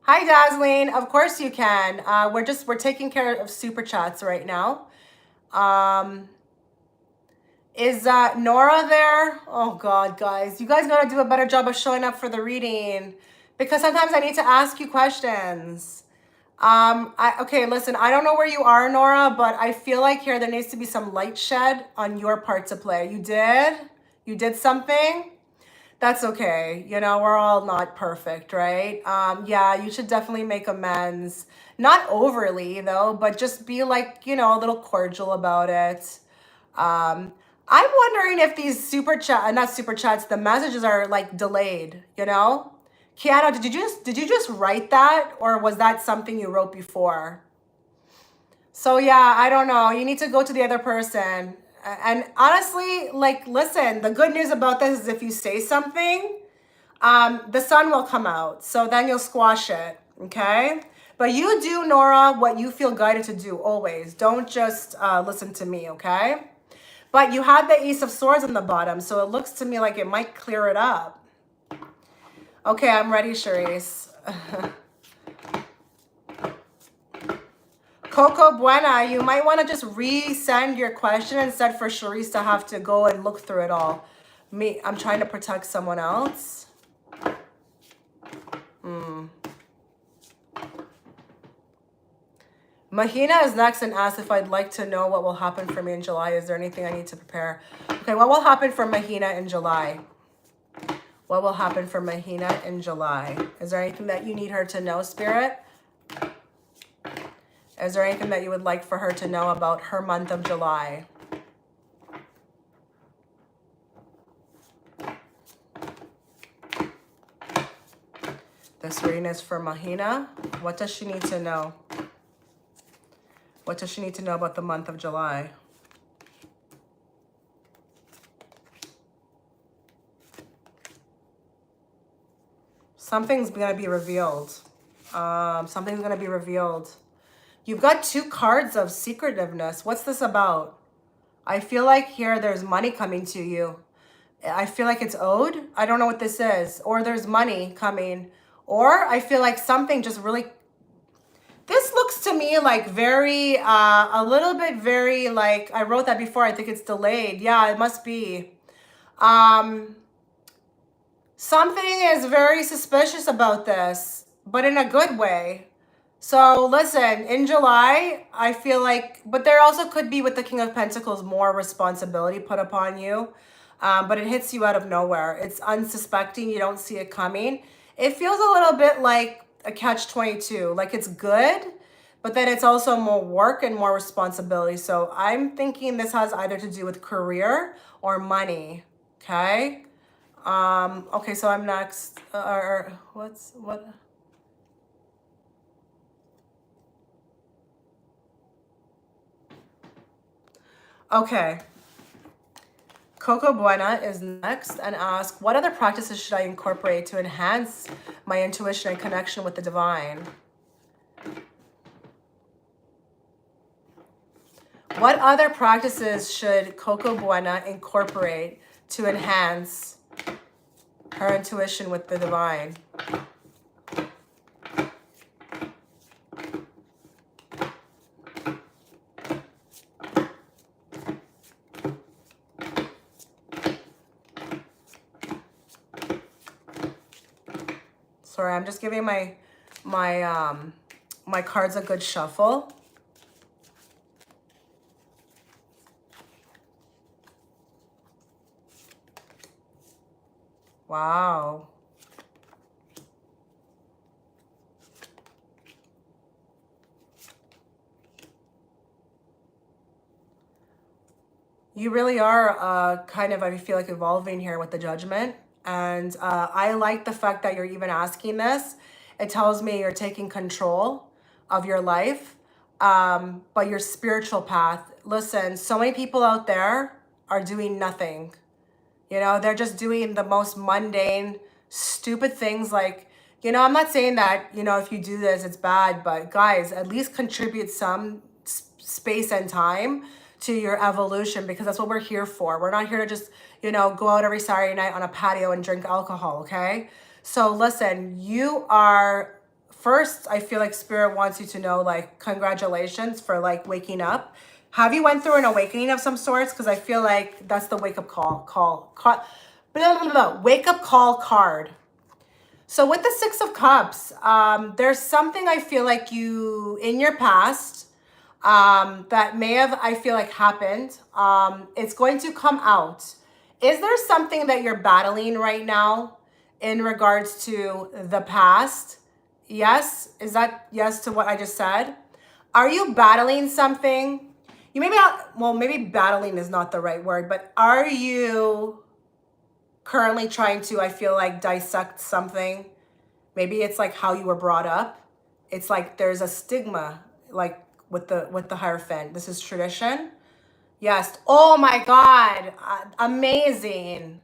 Hi, Dazzling. Of course you can. We're taking care of super chats right now. Is Nora there? Oh God, guys. You guys gotta do a better job of showing up for the reading because sometimes I need to ask you questions. Okay, listen, I don't know where you are, Nora, but I feel like here there needs to be some light shed on your part to play. You did? You did something? That's okay. You know, we're all not perfect, right? Yeah, you should definitely make amends. Not overly, though, but just be like, you know, a little cordial about it. I'm wondering if these not super chats, the messages are like delayed, you know? Keanu, did you just write that or was that something you wrote before? So yeah, I don't know. You need to go to the other person. And honestly, like, listen, the good news about this is if you say something, the sun will come out. So then you'll squash it, okay? But you do, Nora, what you feel guided to do always. Don't just listen to me, okay? But you had the Ace of Swords on the bottom, so it looks to me like it might clear it up. Okay, I'm ready, Cherise. Coco Buena, you might want to just resend your question instead for Cherise to have to go and look through it all. I'm trying to protect someone else. Mahina is next and asks if I'd like to know what will happen for me in July. Is there anything I need to prepare? Okay, what will happen for Mahina in July? What will happen for Mahina in July? Is there anything that you need her to know, Spirit? Is there anything that you would like for her to know about her month of July? This reading is for Mahina. What does she need to know? What does she need to know about the month of July? Something's going to be revealed. Something's going to be revealed. You've got 2 cards of secretiveness. What's this about? I feel like here there's money coming to you. I feel like it's owed. I don't know what this is. Or there's money coming. Or I feel like something just really... This looks to me like very, a little bit very like, I wrote that before, I think it's delayed. Yeah, it must be. Something is very suspicious about this, but in a good way. So listen, in July, I feel like, but there also could be with the King of Pentacles, more responsibility put upon you. But it hits you out of nowhere. It's unsuspecting. You don't see it coming. It feels a little bit like a catch-22. Like it's good, but then it's also more work and more responsibility. So I'm thinking this has either to do with career or money. Okay. Okay, so I'm next. What? Okay. Coco Buena is next and asks, what other practices should I incorporate to enhance my intuition and connection with the divine? What other practices should Coco Buena incorporate to enhance her intuition with the divine? Sorry, I'm just giving my cards a good shuffle. Wow. You really are kind of, I feel like, evolving here with the Judgment. And I like the fact that you're even asking this. It tells me you're taking control of your life, but your spiritual path. Listen, so many people out there are doing nothing. You know, they're just doing the most mundane, stupid things like, you know, I'm not saying that, you know, if you do this, it's bad, but guys, at least contribute some space and time to your evolution, because that's what we're here for. We're not here to just, you know, go out every Saturday night on a patio and drink alcohol, okay? So listen, you are, first, I feel like Spirit wants you to know, like, congratulations for, like, waking up. Have you went through an awakening of some sorts? Because I feel like that's the wake-up wake-up call card. So with the Six of Cups, there's something I feel like you, in your past, that may have, I feel like, happened. It's going to come out. Is there something that you're battling right now in regards to the past? Yes? Is that yes to what I just said? Are you battling something? You maybe not, well, maybe battling is not the right word, but are you currently trying to, I feel like, dissect something? Maybe it's like how you were brought up. It's like there's a stigma, like, with the Hierophant. This is tradition. Yes. Oh my God. Amazing.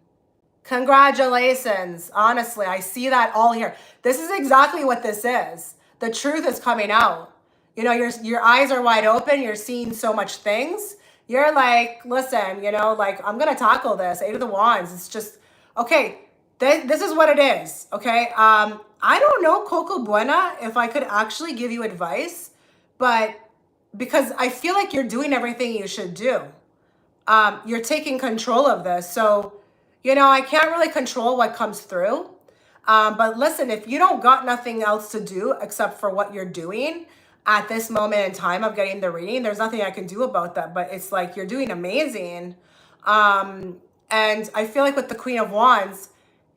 Congratulations. Honestly, I see that all here. This is exactly what this is. The truth is coming out. You know, your eyes are wide open. You're seeing so much things. You're like, listen, you know, like, I'm going to tackle this. Eight of the Wands. It's just, okay, this is what it is. Okay. I don't know, Coco Buena, if I could actually give you advice, but because I feel like you're doing everything you should do. You're taking control of this. So, you know, I can't really control what comes through. But listen, if you don't got nothing else to do except for what you're doing at this moment in time of getting the reading, there's nothing I can do about that. But it's like you're doing amazing. And I feel like with the Queen of Wands,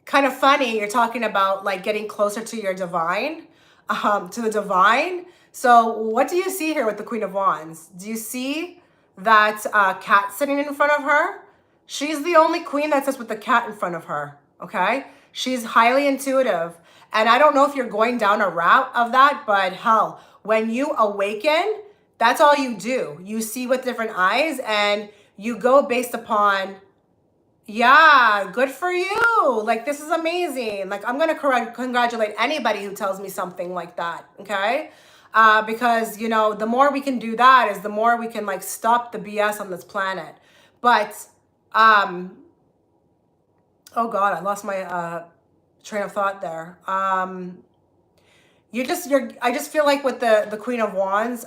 kind of funny, you're talking about like getting closer to your divine, to the divine. So what do you see here with the Queen of Wands? Do you see that cat sitting in front of her? She's the only queen that sits with the cat in front of her, okay? She's highly intuitive. And I don't know if you're going down a route of that, but hell, when you awaken, that's all you do. You see with different eyes and you go based upon, yeah, good for you. Like, this is amazing. Like, I'm going to congratulate anybody who tells me something like that, okay? Because, you know, the more we can do that is the more we can, like, stop the BS on this planet. But, oh God, I lost my train of thought there. I just feel like with the Queen of Wands,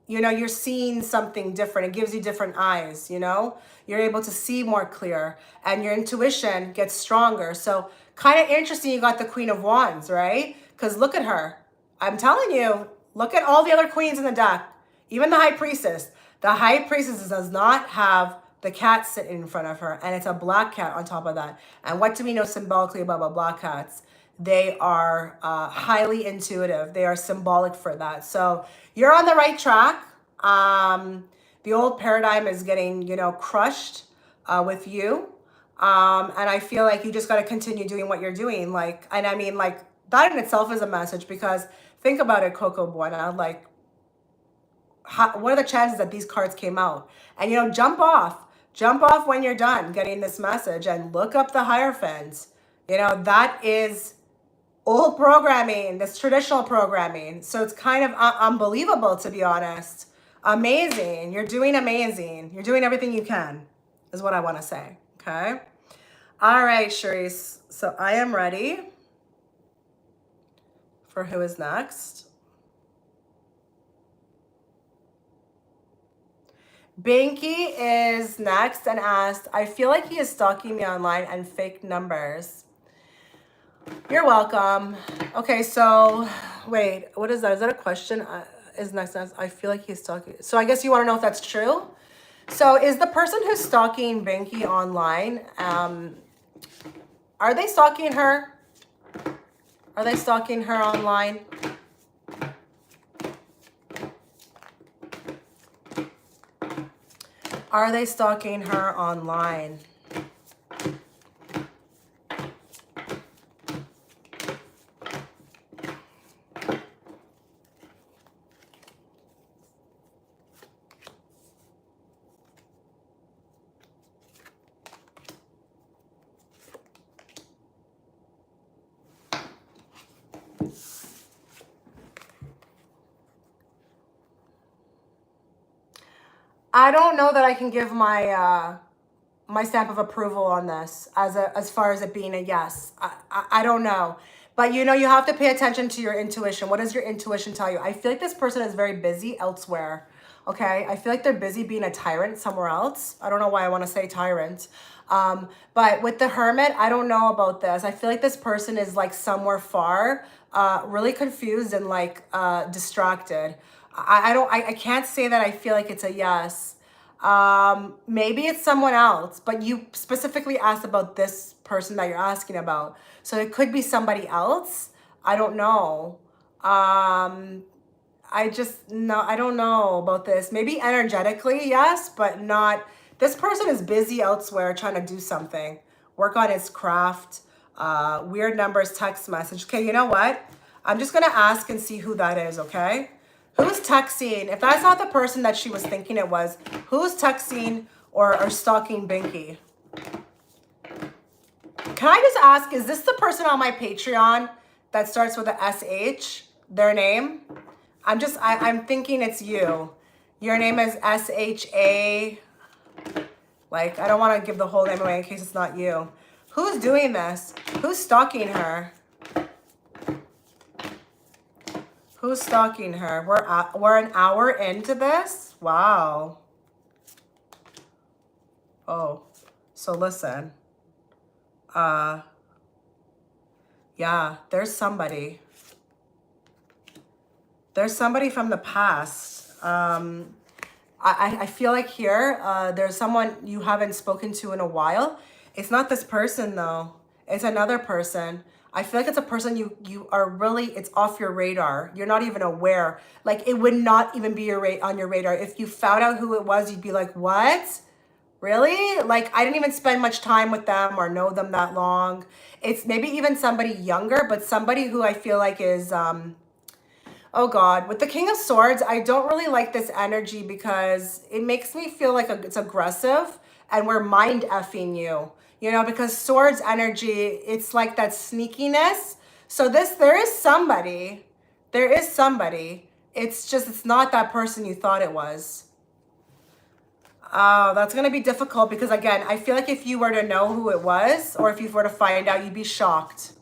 you know, you're seeing something different. It gives you different eyes, you know? You're able to see more clear and your intuition gets stronger. So kind of interesting you got the Queen of Wands, right? Because look at her. I'm telling you, look at all the other queens in the deck. Even the High Priestess. The High Priestess does not have the cat sitting in front of her. And it's a black cat on top of that. And what do we know symbolically about black cats? They are highly intuitive. They are symbolic for that. So you're on the right track. The old paradigm is getting, you know, crushed with you. And I feel like you just got to continue doing what you're doing. Like, and I mean, like, that in itself is a message because think about it, Coco Buena. Like, what are the chances that these cards came out? And, you know, jump off when you're done getting this message and look up the Hierophant. You know, that is old programming, this traditional programming. So it's kind of unbelievable, to be honest. Amazing. You're doing amazing. You're doing everything you can, is what I want to say. Okay. All right, Sharice. So I am ready for who is next. Binky is next and asked, I feel like he is stalking me online and fake numbers. You're welcome. Okay, so wait, what is that? Is that a question? Is next? I feel like he's stalking. So I guess you want to know if that's true. So is the person who's stalking Binky online, are they stalking her? Are they stalking her online? Are they stalking her online? I don't know that I can give my my stamp of approval on this as far as it being a yes. I don't know. But you know, you have to pay attention to your intuition. What does your intuition tell you? I feel like this person is very busy elsewhere. Okay, I feel like they're busy being a tyrant somewhere else. I don't know why I want to say tyrant. But with the Hermit, I don't know about this. I feel like this person is like somewhere far, really confused and like distracted. I can't say that I feel like it's a yes. Maybe it's someone else, but you specifically asked about this person that you're asking about. So it could be somebody else. I don't know. I don't know about this. Maybe energetically, yes, but not. This person is busy elsewhere trying to do something. Work on his craft. Weird numbers, text message. Okay, you know what? I'm just going to ask and see who that is, okay? Who's texting? If that's not the person that she was thinking it was, who's texting or stalking Binky? Can I just ask, is this the person on my Patreon that starts with a SH, their name? I'm thinking it's you. Your name is SHA. Like, I don't want to give the whole name away in case it's not you. Who's doing this? Who's stalking her? Who's stalking her? We're an hour into this? Wow. Oh, so listen. Yeah, there's somebody. There's somebody from the past. I feel like here, there's someone you haven't spoken to in a while. It's not this person though. It's another person. I feel like it's a person you are really, it's off your radar. You're not even aware. Like it would not even be on your radar. If you found out who it was, you'd be like, what? Really? Like I didn't even spend much time with them or know them that long. It's maybe even somebody younger, but somebody who I feel like is, oh God, with the King of Swords, I don't really like this energy because it makes me feel like it's aggressive and we're mind effing you. You know, because swords energy, it's like that sneakiness. So there is somebody. It's just, it's not that person you thought it was. Oh, that's going to be difficult because again, I feel like if you were to know who it was or if you were to find out, you'd be shocked.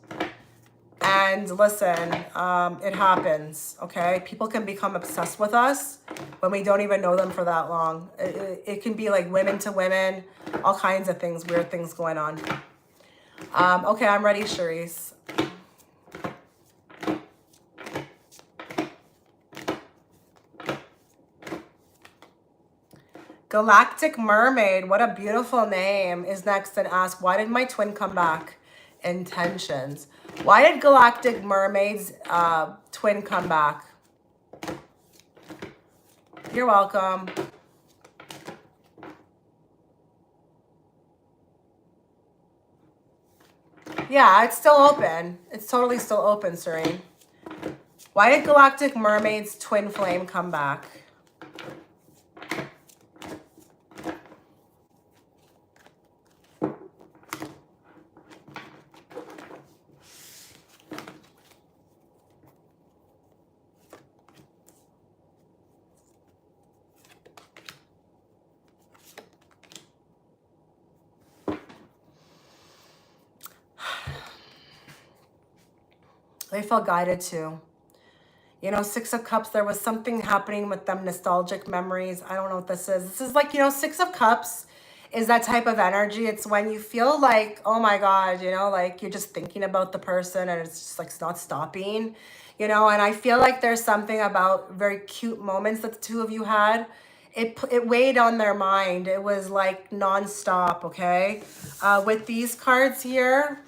And listen, it happens, okay? People can become obsessed with us when we don't even know them for that long. It can be like women to women, all kinds of things, weird things going on. Okay, I'm ready, Charisse. Galactic Mermaid, what a beautiful name, is next and asked, why did my twin come back? Intentions. Why did Galactic Mermaid's twin come back? You're welcome. Yeah, it's still open. It's totally still open, Serene. Why did Galactic Mermaid's twin flame come back? They felt guided to. You know, Six of Cups, there was something happening with them, nostalgic memories. I don't know what this is. This is like, you know, Six of Cups is that type of energy. It's when you feel like, oh my God, you know, like you're just thinking about the person and it's just like it's not stopping, you know, and I feel like there's something about very cute moments that the two of you had. It weighed on their mind. It was like nonstop, okay? With these cards here,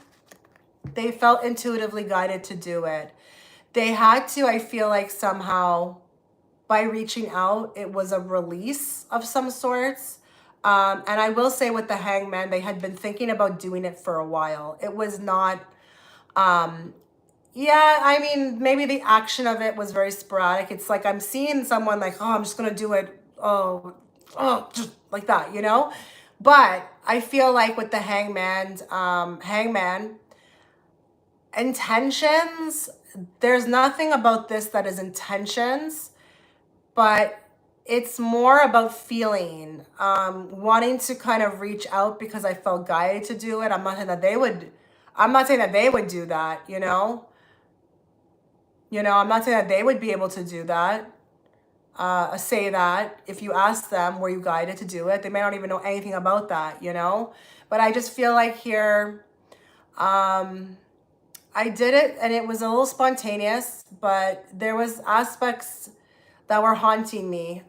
they felt intuitively guided to do it. They had to, I feel like somehow, by reaching out, it was a release of some sorts. And I will say with the Hangman, they had been thinking about doing it for a while. It was not, yeah, I mean, maybe the action of it was very sporadic. It's like I'm seeing someone like, oh, I'm just going to do it. Just like that, you know? But I feel like with the Hangman, intentions, there's nothing about this that is intentions, but it's more about feeling, wanting to kind of reach out because I felt guided to do it. I'm not saying that they would do that, you know? I'm not saying that they would be able to do that, say that. If you ask them, were you guided to do it? They may not even know anything about that, you know? But I just feel like here, I did it and it was a little spontaneous, but there was aspects that were haunting me.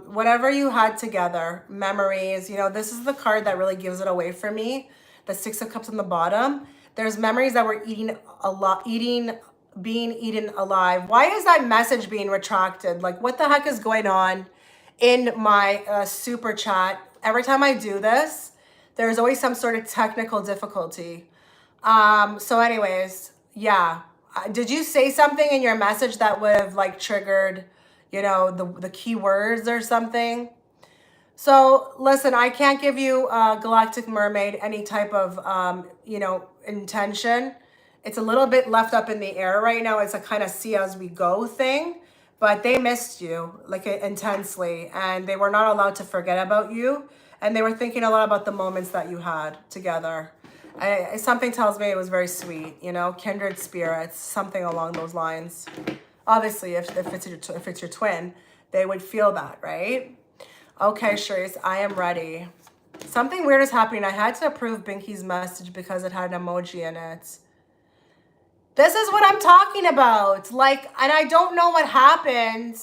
Whatever you had together, memories, you know, this is the card that really gives it away for me. The Six of Cups on the bottom. There's memories that were being eaten alive. Why is that message being retracted? Like, what the heck is going on in my super chat? Every time I do this, there's always some sort of technical difficulty. So anyways, yeah. Did you say something in your message that would have like triggered, you know, the keywords or something? So listen, I can't give you Galactic Mermaid any type of, you know, intention. It's a little bit left up in the air right now. It's a kind of see as we go thing, but they missed you like intensely and they were not allowed to forget about you. And they were thinking a lot about the moments that you had together. Something tells me it was very sweet, you know, kindred spirits, something along those lines. Obviously, if it's your twin, they would feel that, right? Okay, Sharice, I am ready. Something weird is happening. I had to approve Binky's message because it had an emoji in it. This is what I'm talking about. Like, and I don't know what happened.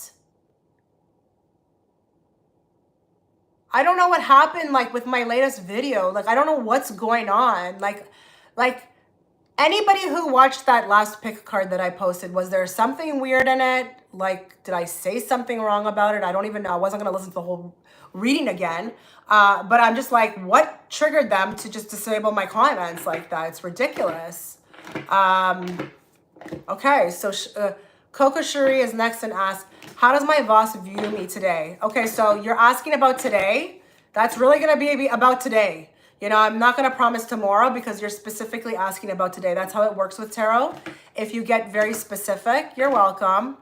I don't know what happened, like, with my latest video. Like, I don't know what's going on. Like, anybody who watched that last pick card that I posted, was there something weird in it? Like, did I say something wrong about it? I don't even know. I wasn't going to listen to the whole reading again. But I'm just like, what triggered them to just disable my comments like that? It's ridiculous. Okay, so Coco Shuri is next and asks, how does my boss view me today? Okay, so you're asking about today. That's really going to be about today. You know, I'm not going to promise tomorrow because you're specifically asking about today. That's how it works with tarot. If you get very specific, you're welcome.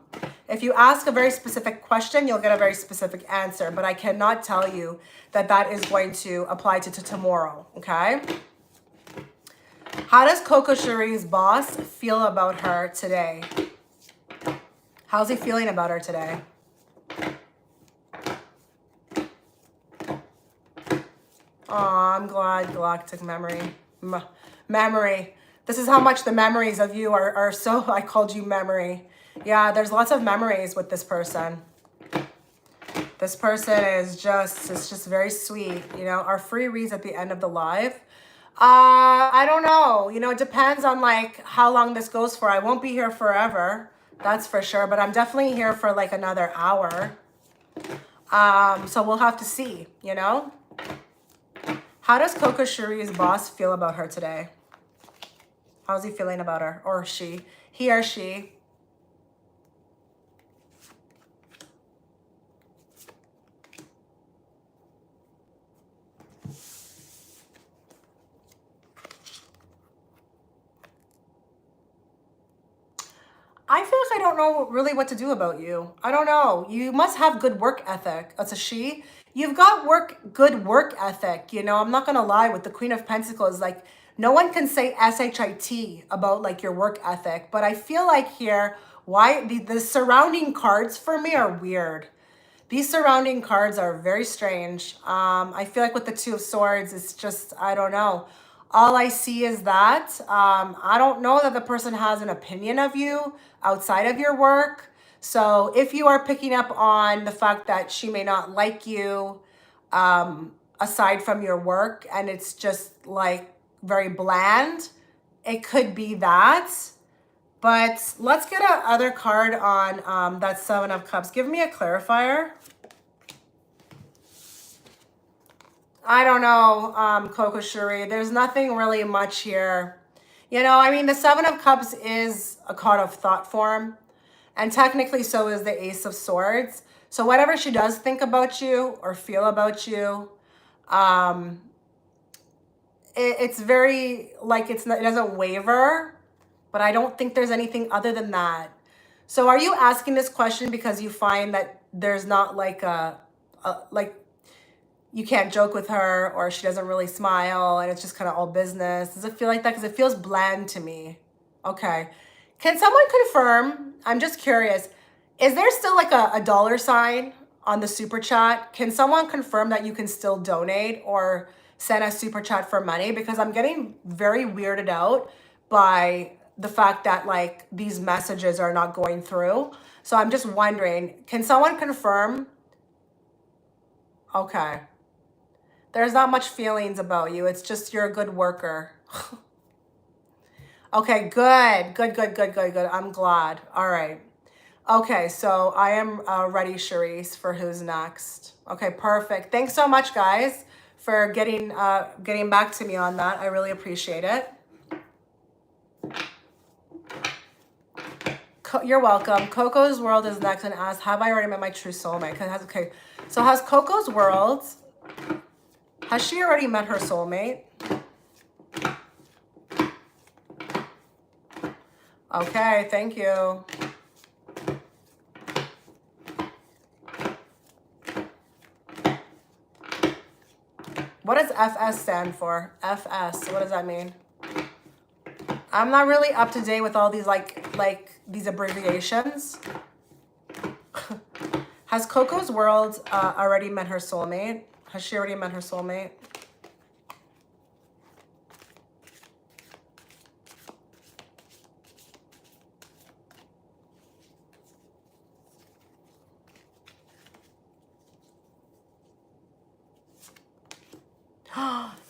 If you ask a very specific question, you'll get a very specific answer. But I cannot tell you that that is going to apply to tomorrow, okay? How does Coco Shuri's boss feel about her today? How's he feeling about her today? Oh, I'm glad. Galactic Memory. Memory. This is how much the memories of you are so... I called you Memory. Yeah, there's lots of memories with this person. This person is just... It's just very sweet. You know, our free reads at the end of the live. I don't know. You know, it depends on, like, how long this goes for. I won't be here forever. That's for sure. But I'm definitely here for, like, another hour. So we'll have to see, you know? How does Coco Shuri's boss feel about her today? How's he feeling about her? Or she? He or she? I feel like I don't know really what to do about you. I don't know. You must have good work ethic. That's a she. You've got good work ethic. You know, I'm not going to lie, with the Queen of Pentacles, like, No one can say SHIT about like your work ethic, but I feel like here, why the surrounding cards for me are weird. These surrounding cards are very strange. I feel like with the Two of Swords, it's just, I don't know. All I see is that. I don't know that the person has an opinion of you outside of your work. So if you are picking up on the fact that she may not like you aside from your work and it's just like very bland, it could be that. But let's get a other card on that Seven of Cups. Give me a clarifier. I don't know, Coco Shuri. There's nothing really much here. You know, I mean, the Seven of Cups is a card of thought form. And technically so is the Ace of Swords. So whatever she does think about you or feel about you, it's very, like, it doesn't waver. But I don't think there's anything other than that. So are you asking this question because you find that there's not like like you can't joke with her or she doesn't really smile and it's just kind of all business? Does it feel like that? Because it feels bland to me. Okay. Can someone confirm? I'm just curious. Is there still like a dollar sign on the super chat? Can someone confirm that you can still donate or send a super chat for money? Because I'm getting very weirded out by the fact that like these messages are not going through. So I'm just wondering, can someone confirm? Okay. There's not much feelings about you. It's just you're a good worker. Okay, good. Good. I'm glad. All right. Okay, so I am ready, Charisse, for who's next. Okay, perfect. Thanks so much, guys, for getting back to me on that. I really appreciate it. You're welcome. Coco's World is next and asks, have I already met my true soulmate? Okay, so has Coco's World, has she already met her soulmate? Okay, thank you. What does FS stand for? FS, what does that mean? I'm not really up to date with all these like these abbreviations. Has Coco's World already met her soulmate? Has she already met her soulmate?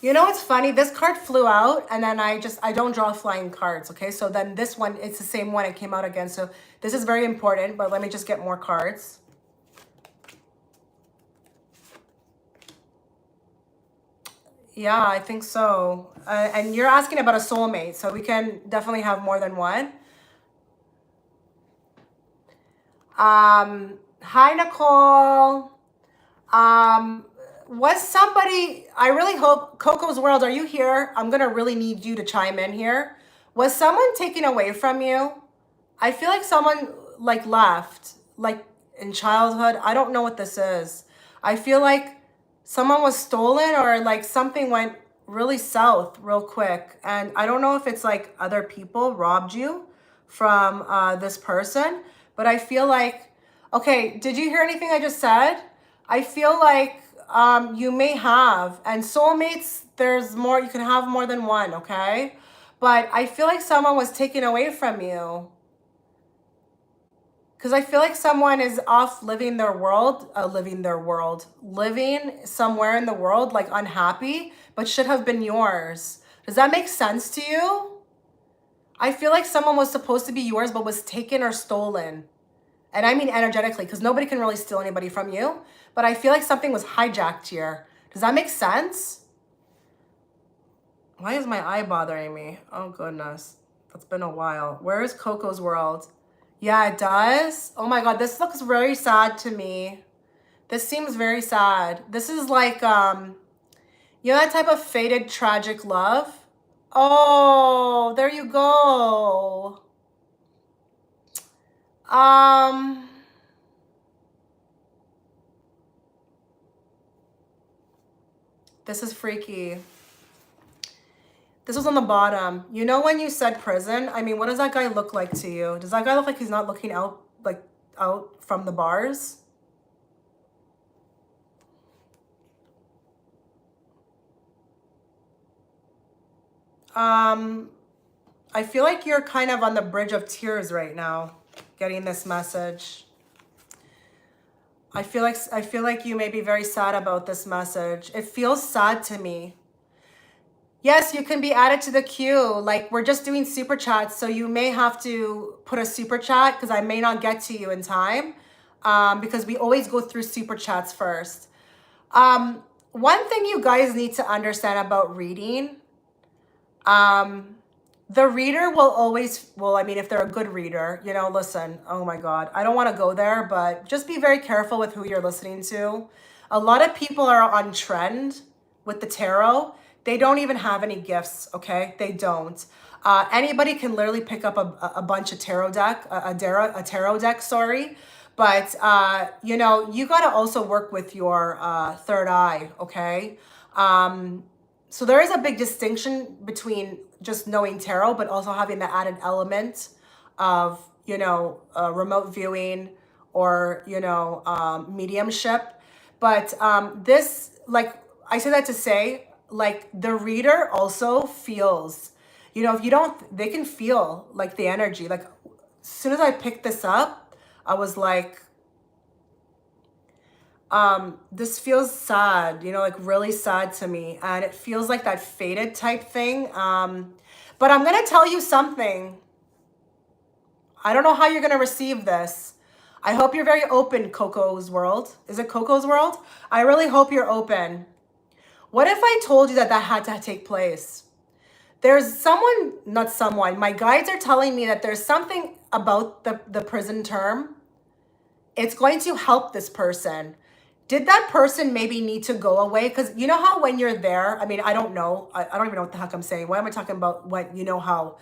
You know what's funny? This card flew out and then I don't draw flying cards, okay? So then this one, it's the same one, it came out again. So this is very important, but let me just get more cards. Yeah, I think so. And you're asking about a soulmate, so we can definitely have more than one. Hi, Nicole. Was somebody, I really hope, Coco's World, are you here? I'm going to really need you to chime in here. Was someone taken away from you? I feel like someone like left, like in childhood. I don't know what this is. I feel like someone was stolen or like something went really south real quick. And I don't know if it's like other people robbed you from this person, but I feel like, okay, did you hear anything I just said? I feel like you may have, and soulmates, there's more, you can have more than one, okay? But I feel like someone was taken away from you. Because I feel like someone is off living somewhere in the world, like unhappy, but should have been yours. Does that make sense to you? I feel like someone was supposed to be yours, but was taken or stolen. And I mean energetically, because nobody can really steal anybody from you. But I feel like something was hijacked here. Does that make sense? Why is my eye bothering me? Oh, goodness. That's been a while. Where is Coco's World? Yeah, it does. Oh, my God. This looks very sad to me. This seems very sad. This is like, you know that type of faded, tragic love? Oh, there you go. This is freaky. This was on the bottom. You know when you said prison? I mean, what does that guy look like to you? Does that guy look like he's not looking out, like, out from the bars? I feel like you're kind of on the bridge of tears right now, getting this message. I feel like you may be very sad about this message. It feels sad to me. Yes, you can be added to the queue. Like, we're just doing super chats, so you may have to put a super chat because I may not get to you in time, because we always go through super chats first. One thing you guys need to understand about reading, the reader will always, well, I mean, if they're a good reader, you know, listen, oh my God, I don't want to go there, but just be very careful with who you're listening to. A lot of people are on trend with the tarot. They don't even have any gifts, okay? They don't. Anybody can literally pick up a bunch of tarot deck, a tarot deck, sorry. But, you know, you got to also work with your third eye, okay? So there is a big distinction between just knowing tarot, but also having the added element of, you know, remote viewing or, you know, mediumship. But this, like, I say that to say, like, the reader also feels, you know, if you don't, they can feel like the energy. Like, as soon as I picked this up, I was like, this feels sad, you know, like really sad to me. And it feels like that faded type thing. But I'm going to tell you something. I don't know how you're going to receive this. I hope you're very open, Coco's World. Is it Coco's World? I really hope you're open. What if I told you that that had to take place? There's someone, not someone, my guides are telling me that there's something about the prison term. It's going to help this person. Did that person maybe need to go away? Because you know how when you're there, I mean, I don't know. I don't even know what the heck I'm saying. Why am I talking about what, you know how?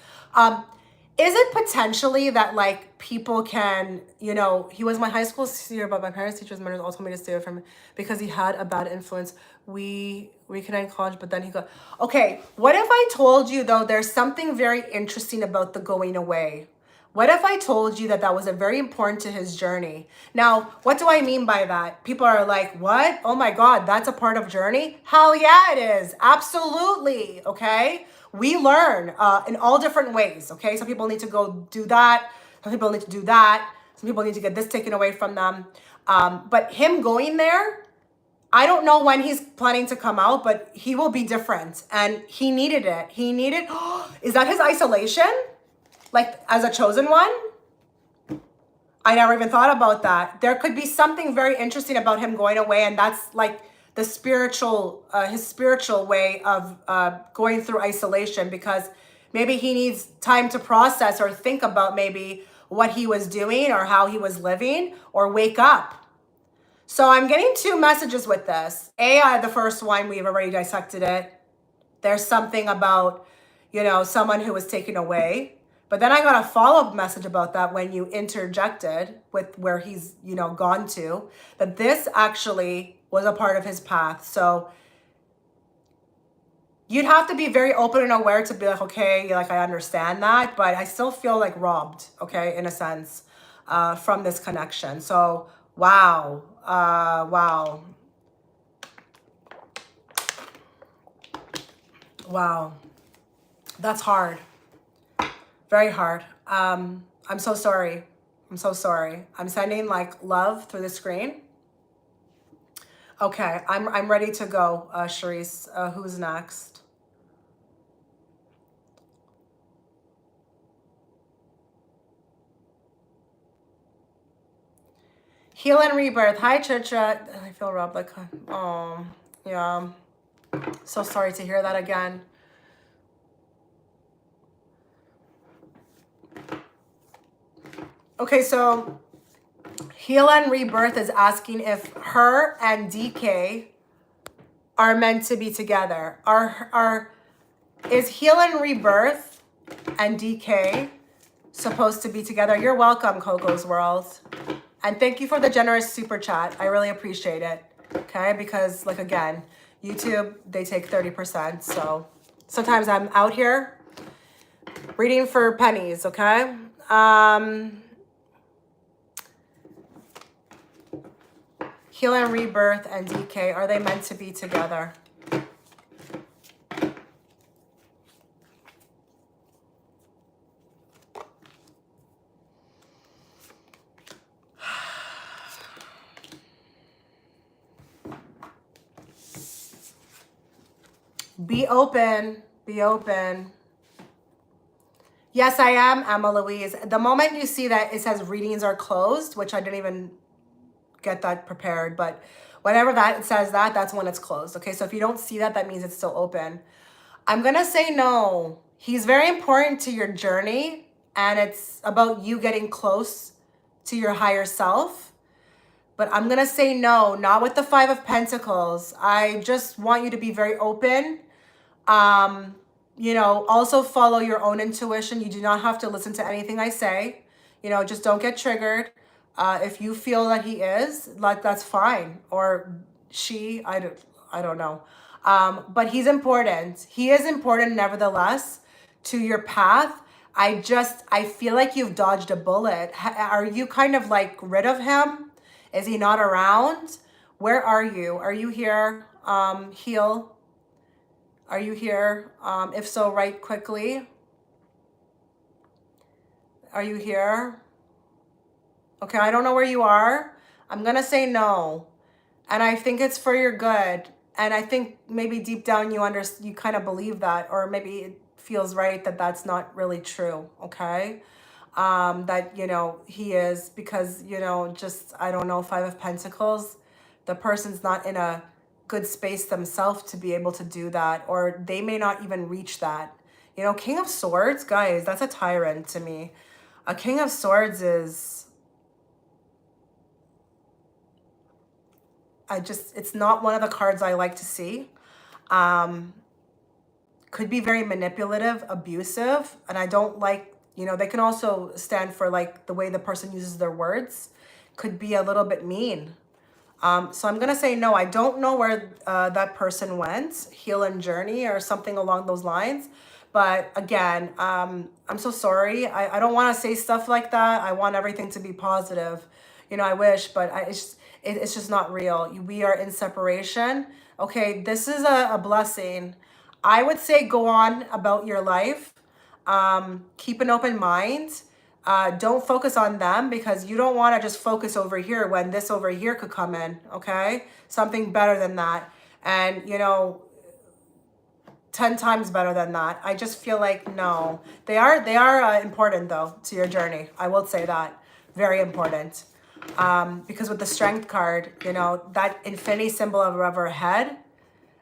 Is it potentially that like people can, you know, he was my high school senior, but my parents' teachers all told me to stay away from him because he had a bad influence. We reconnected in college, but then he got, okay. What if I told you though, there's something very interesting about the going away? What if I told you that that was a very important to his journey? Now, what do I mean by that? People are like, what? Oh my God, that's a part of journey? Hell yeah, it is. Absolutely, okay? We learn in all different ways, okay? Some people need to go do that. Some people need to do that. Some people need to get this taken away from them. But him going there, I don't know when he's planning to come out, but he will be different. And he needed it. He needed, is that his isolation? Like as a chosen one? I never even thought about that. There could be something very interesting about him going away, and that's like the spiritual, his spiritual way of going through isolation, because maybe he needs time to process or think about maybe what he was doing or how he was living or wake up. So I'm getting two messages with this. The first one, we've already dissected it. There's something about, you know, someone who was taken away. But then I got a follow-up message about that when you interjected with where he's, you know, gone to, that this actually was a part of his path. So you'd have to be very open and aware to be like, okay, like I understand that, but I still feel like robbed, okay, in a sense, from this connection. So, wow, wow. Wow, that's hard. Very hard. I'm so sorry. I'm so sorry. I'm sending like love through the screen. Okay, I'm ready to go, Charisse. Who's next? Heal and Rebirth. Hi, Chicha. I feel robbed. Like, oh, yeah. So sorry to hear that again. Okay, so Heal and Rebirth is asking if her and DK are meant to be together. Is Heal and Rebirth and DK supposed to be together? You're welcome, Coco's World. And thank you for the generous super chat. I really appreciate it. Okay, because like again, YouTube, they take 30%. So Sometimes I'm out here reading for pennies, okay? Heal and Rebirth and DK, are they meant to be together? Be open. Be open. Yes, I am, Emma Louise. The moment you see that it says readings are closed, which I didn't even get that prepared, but whenever that it says that, that's when it's closed. Okay, so if you don't see that, that means it's still open. I'm gonna say no. He's very important to your journey, and it's about you getting close to your higher self. But I'm gonna say no, not with the Five of Pentacles. I just want you to be very open. You know, also follow your own intuition. You do not have to listen to anything I say. You know, just don't get triggered. If you feel that he is, like, that's fine. Or she, I don't know. But he's important. He is important nevertheless to your path. I feel like you've dodged a bullet. Are you kind of like rid of him? Is he not around? Where are you? Are you here? Heal. Are you here? If so, write quickly. Are you here? Okay, I don't know where you are. I'm gonna say no. And I think it's for your good. And I think maybe deep down you kind of believe that, or maybe it feels right that that's not really true, okay? That, you know, he is, because, you know, just, I don't know, Five of Pentacles, the person's not in a good space themselves to be able to do that, or they may not even reach that. You know, King of Swords, guys, that's a tyrant to me. A King of Swords is, it's not one of the cards I like to see. Could be very manipulative, abusive, and I don't like, you know, they can also stand for like the way the person uses their words. Could be a little bit mean. So I'm going to say no. I don't know where that person went, heal and journey or something along those lines. But again, I'm so sorry. I don't want to say stuff like that. I want everything to be positive. You know, I wish, but it's just not real. We are in separation. Okay, this is a blessing. I would say go on about your life. Keep an open mind. Don't focus on them, because you don't want to just focus over here when this over here could come in, okay? Something better than that. And, you know, 10 times better than that. I just feel like, no. They are important, though, to your journey. I will say that. Very important. Because with the Strength card, you know, that infinity symbol above her head,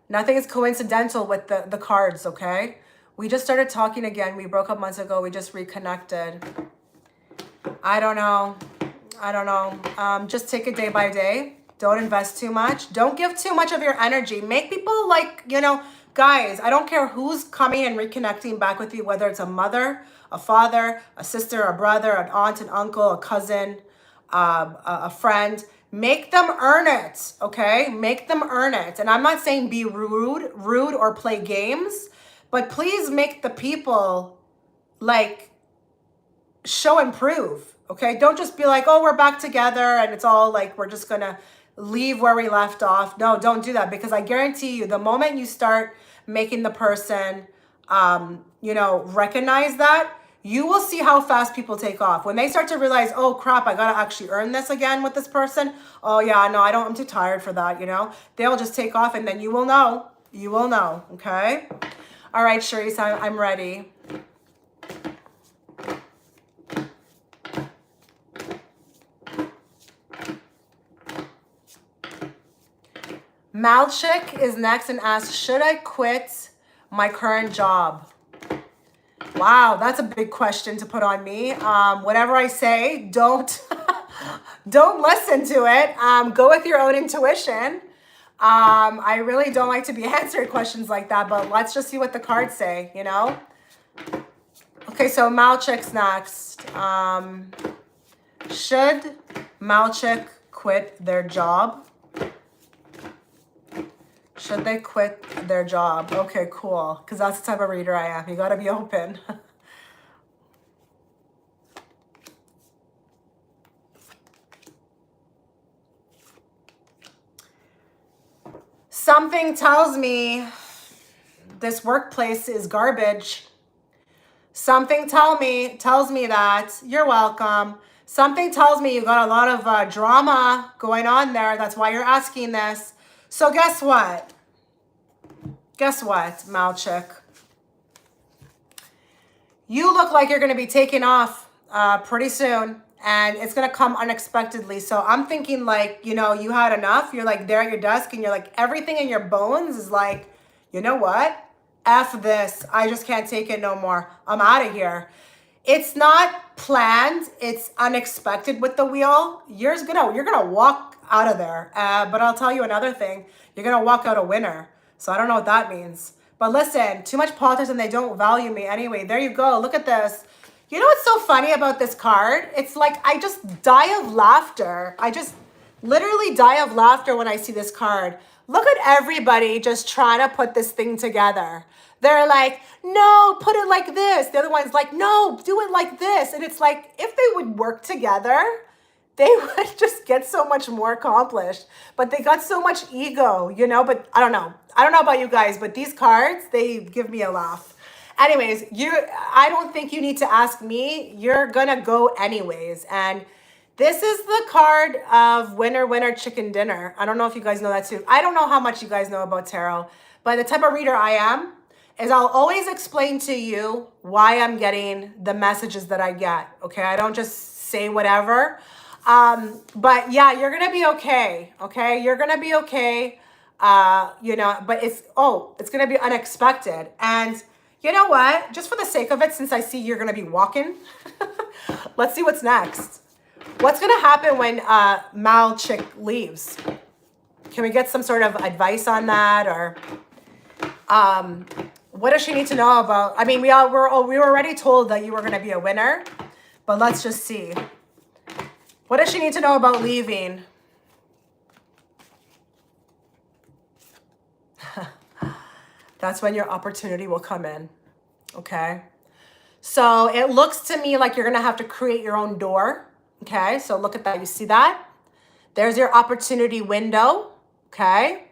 nothing is coincidental with the cards, okay? We just started talking again. We broke up months ago. We just reconnected. I don't know. Just take it day by day. Don't invest too much. Don't give too much of your energy. Make people like, you know, guys, I don't care who's coming and reconnecting back with you, whether it's a mother, a father, a sister, a brother, an aunt, an uncle, a cousin, a friend. Make them earn it, okay? Make them earn it. And I'm not saying be rude or play games, but please make the people like show and prove, okay? Don't just be like, oh, we're back together and it's all like, we're just gonna leave where we left off. No, don't do that, because I guarantee you, the moment you start making the person, you know, recognize that, you will see how fast people take off. When they start to realize, oh crap, I gotta actually earn this again with this person. Oh yeah, no, I'm too tired for that, you know? They'll just take off, and then you will know. You will know, okay? All right, Sharice, I'm ready. Malcic is next and asks, should I quit my current job? Wow, that's a big question to put on me. Whatever I say, don't listen to it. Go with your own intuition. I really don't like to be answered questions like that, but let's just see what the cards say, you know? Okay, so Malcic's next. Should Malcic quit their job? Should they quit their job? Okay, cool. Because that's the type of reader I am. You got to be open. Something tells me this workplace is garbage. Something tells me that. You're welcome. Something tells me you got a lot of drama going on there. That's why you're asking this. So guess what? Guess what, Malcic? You look like you're going to be taking off pretty soon. And it's going to come unexpectedly. So I'm thinking like, you know, you had enough. You're like there at your desk and you're like, everything in your bones is like, you know what? F this. I just can't take it no more. I'm out of here. It's not planned. It's unexpected with the wheel. You're gonna walk out of there. But I'll tell you another thing. You're gonna walk out a winner. So I don't know what that means. But listen, too much politics and they don't value me anyway. There you go. Look at this. You know what's so funny about this card? It's like I just die of laughter. I just literally die of laughter when I see this card. Look at everybody just trying to put this thing together. They're like, no, put it like this. The other one's like, no, do it like this. And it's like, if they would work together, they would just get so much more accomplished. But they got so much ego, you know? But I don't know. I don't know about you guys, but these cards, they give me a laugh. Anyways, I don't think you need to ask me. You're gonna go anyways. And this is the card of winner, winner, chicken dinner. I don't know if you guys know that too. I don't know how much you guys know about tarot, but the type of reader I am is I'll always explain to you why I'm getting the messages that I get. Okay, I don't just say whatever. But yeah, you're gonna be okay. Okay, you're gonna be okay. You know, but it's gonna be unexpected. And you know what? Just for the sake of it, since I see you're going to be walking, let's see what's next. What's going to happen when Malcic leaves? Can we get some sort of advice on that? Or what does she need to know about? I mean, we were already told that you were going to be a winner, but let's just see. What does she need to know about leaving? That's when your opportunity will come in, okay? So it looks to me like you're gonna have to create your own door, okay? So look at that, you see that? There's your opportunity window, okay?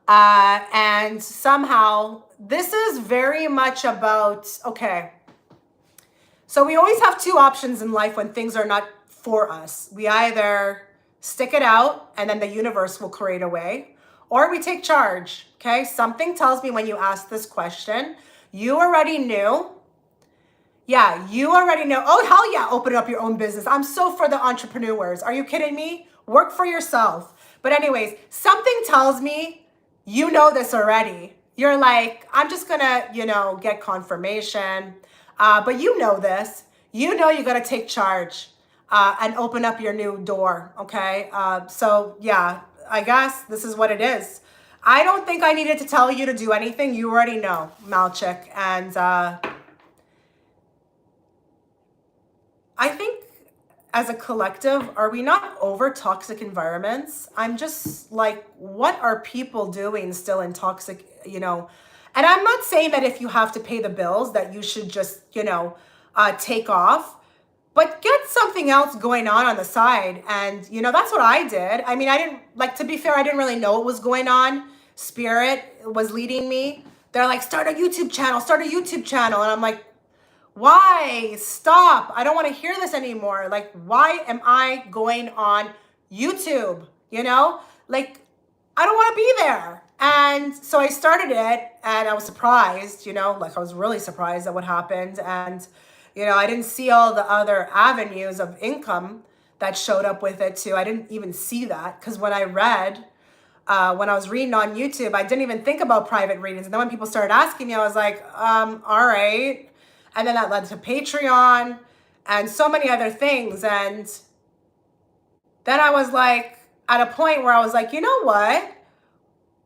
And somehow, this is very much about, okay. So we always have two options in life when things are not for us. We either stick it out and then the universe will create a way, or we take charge, okay? Something tells me when you ask this question, you already knew. Yeah, you already know. Oh, hell yeah, open up your own business. I'm so for the entrepreneurs. Are you kidding me? Work for yourself. But anyways, something tells me you know this already. You're like, I'm just gonna, you know, get confirmation. But you know this. You know you gotta take charge and open up your new door, okay? So yeah, I guess this is what it is. I don't think I needed to tell you to do anything. You already know, Malcic. And I think as a collective, are we not over toxic environments? I'm just like, what are people doing still in toxic, you know? And I'm not saying that if you have to pay the bills that you should just, you know, take off. But get something else going on the side. And, you know, that's what I did. I mean, I didn't, like, to be fair, I didn't really know what was going on. Spirit was leading me. They're like, start a YouTube channel, start a YouTube channel. And I'm like, why? Stop. I don't want to hear this anymore. Like, why am I going on YouTube? You know, like, I don't want to be there. And so I started it and I was surprised, you know, like I was really surprised at what happened. And you know, I didn't see all the other avenues of income that showed up with it too. I didn't even see that because when I was reading on YouTube, I didn't even think about private readings. And then when people started asking me, I was like, all right. And then that led to Patreon and so many other things. And then I was like, at a point where I was like, you know what?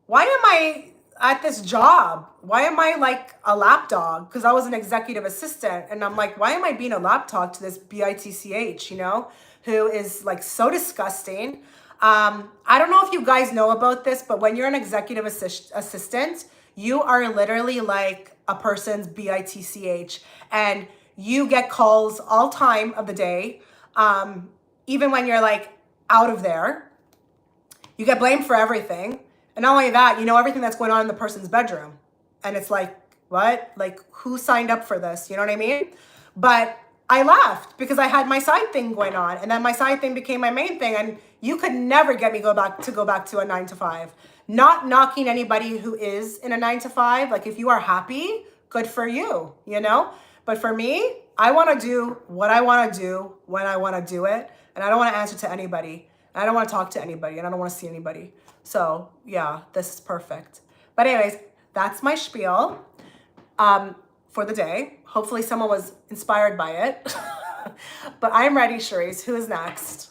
Why am I at this job? Why am I like a lapdog? Because I was an executive assistant. And I'm like, why am I being a lapdog to this bitch, you know, who is like so disgusting. I don't know if you guys know about this, but when you're an executive assistant, you are literally like a person's BITCH, and you get calls all time of the day. Even when you're like out of there, you get blamed for everything. And not only that, you know everything that's going on in the person's bedroom. And it's like, what? Like, who signed up for this? You know what I mean? But I laughed because I had my side thing going on, and then my side thing became my main thing. And you could never get me go back to a 9 to 5. Not knocking anybody who is in a 9 to 5. Like, if you are happy, good for you, you know? But for me, I want to do what I want to do when I want to do it. And I don't want to answer to anybody. And I don't want to talk to anybody. And I don't want to see anybody. So yeah, this is perfect. But anyways, that's my spiel for the day. Hopefully someone was inspired by it. But I'm ready, Cherise. Who is next?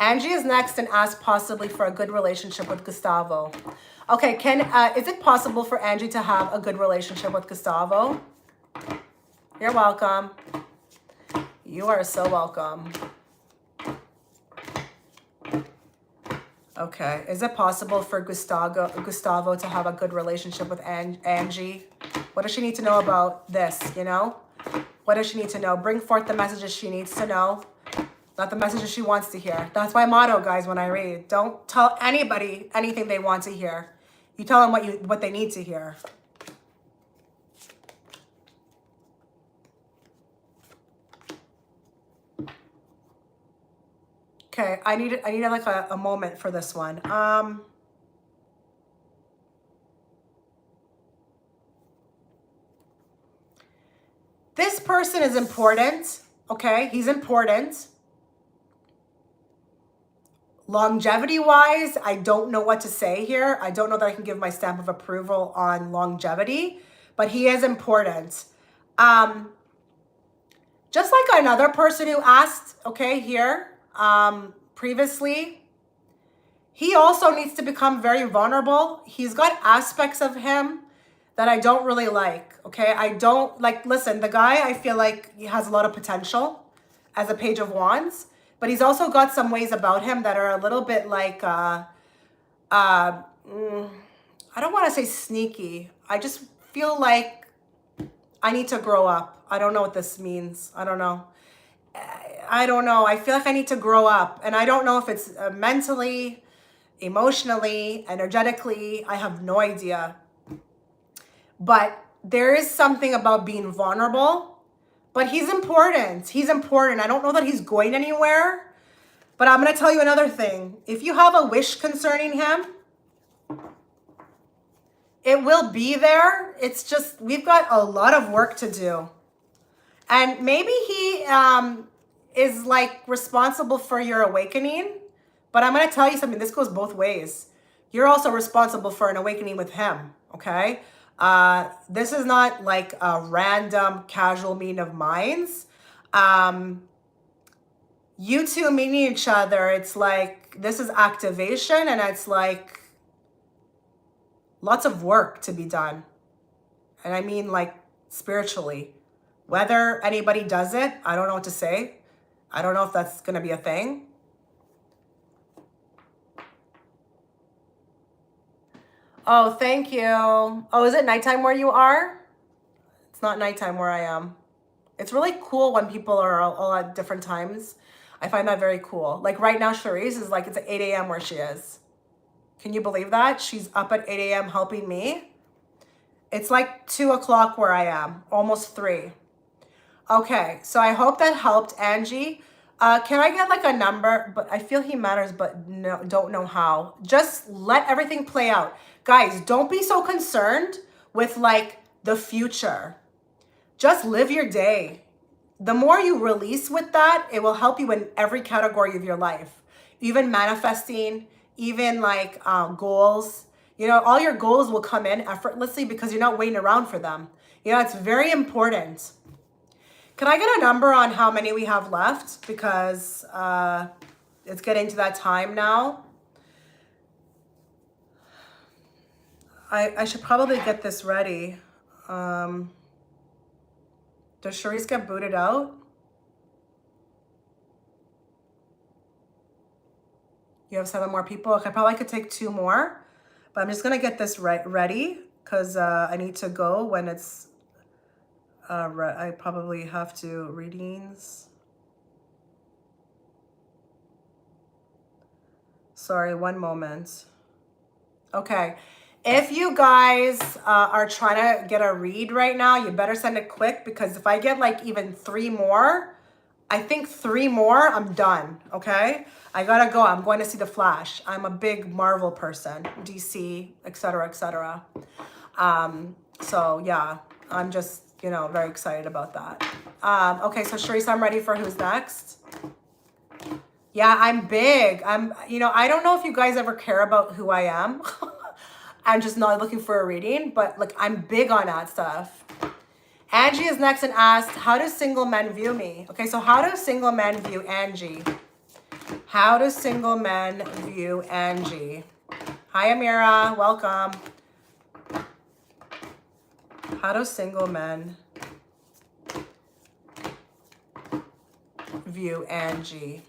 Angie is next and asked possibly for a good relationship with Gustavo. Okay, is it possible for Angie to have a good relationship with Gustavo? You're welcome. You are so welcome. Okay, is it possible for Gustavo to have a good relationship with Angie? What does she need to know about this, you know? What does she need to know? Bring forth the messages she needs to know, not the messages she wants to hear. That's my motto, guys, when I read. Don't tell anybody anything they want to hear. You tell them what they need to hear. Okay, I needed like a moment for this one. This person is important, okay? He's important. Longevity-wise, I don't know what to say here. I don't know that I can give my stamp of approval on longevity, but he is important. Just like another person who asked, okay, here, previously, he also needs to become very vulnerable. He's got aspects of him that I don't really like, okay? I don't, like, listen, the guy, I feel like he has a lot of potential as a Page of Wands, but he's also got some ways about him that are a little bit like, I don't want to say sneaky. I just feel like I need to grow up. I don't know what this means. I don't know. I feel like I need to grow up. And I don't know if it's mentally, emotionally, energetically. I have no idea. But there is something about being vulnerable. But he's important. He's important. I don't know that he's going anywhere. But I'm going to tell you another thing. If you have a wish concerning him, it will be there. It's just, we've got a lot of work to do. And maybe he is like responsible for your awakening. But I'm going to tell you something. This goes both ways. You're also responsible for an awakening with him. Okay? This is not like a random casual meeting of minds. You two meeting each other, it's like, this is activation, and it's like lots of work to be done. And I mean like spiritually. Whether anybody does it, I don't know what to say. I don't know if that's going to be a thing. Oh, thank you. Oh, is it nighttime where you are? It's not nighttime where I am. It's really cool when people are all at different times. I find that very cool. Like right now, Cherise is like, it's at 8 a.m. where she is. Can you believe that? She's up at 8 a.m. helping me. It's like 2 o'clock where I am, almost 3. Okay, so I hope that helped, Angie. Can I get like a number? But I feel he matters, but no, don't know how. Just let everything play out. Guys, don't be so concerned with like the future. Just live your day. The more you release with that, it will help you in every category of your life. Even manifesting, even like goals. You know, all your goals will come in effortlessly because you're not waiting around for them. You know, it's very important. Can I get a number on how many we have left? Because it's getting to that time now. I should probably get this ready. Does Charisse get booted out? You have 7 more people. Okay, probably could take 2 more, but I'm just gonna get this ready because I need to go when it's. I probably have to readings. Sorry, one moment. Okay, if you guys are trying to get a read right now, you better send it quick because if I get like even 3 more, I think 3 more, I'm done, okay? I gotta go. I'm going to see The Flash. I'm a big Marvel person, DC, etc., etc. So yeah, I'm just, you know, very excited about that. Okay, so Charisse, I'm ready for who's next. Yeah, I'm big. You know, I don't know if you guys ever care about who I am. I'm just not looking for a reading, but like I'm big on that stuff. Angie is next and asked, how do single men view me? Okay, so how do single men view Angie? How do single men view Angie? Hi, Amira. Welcome. How do single men view Angie?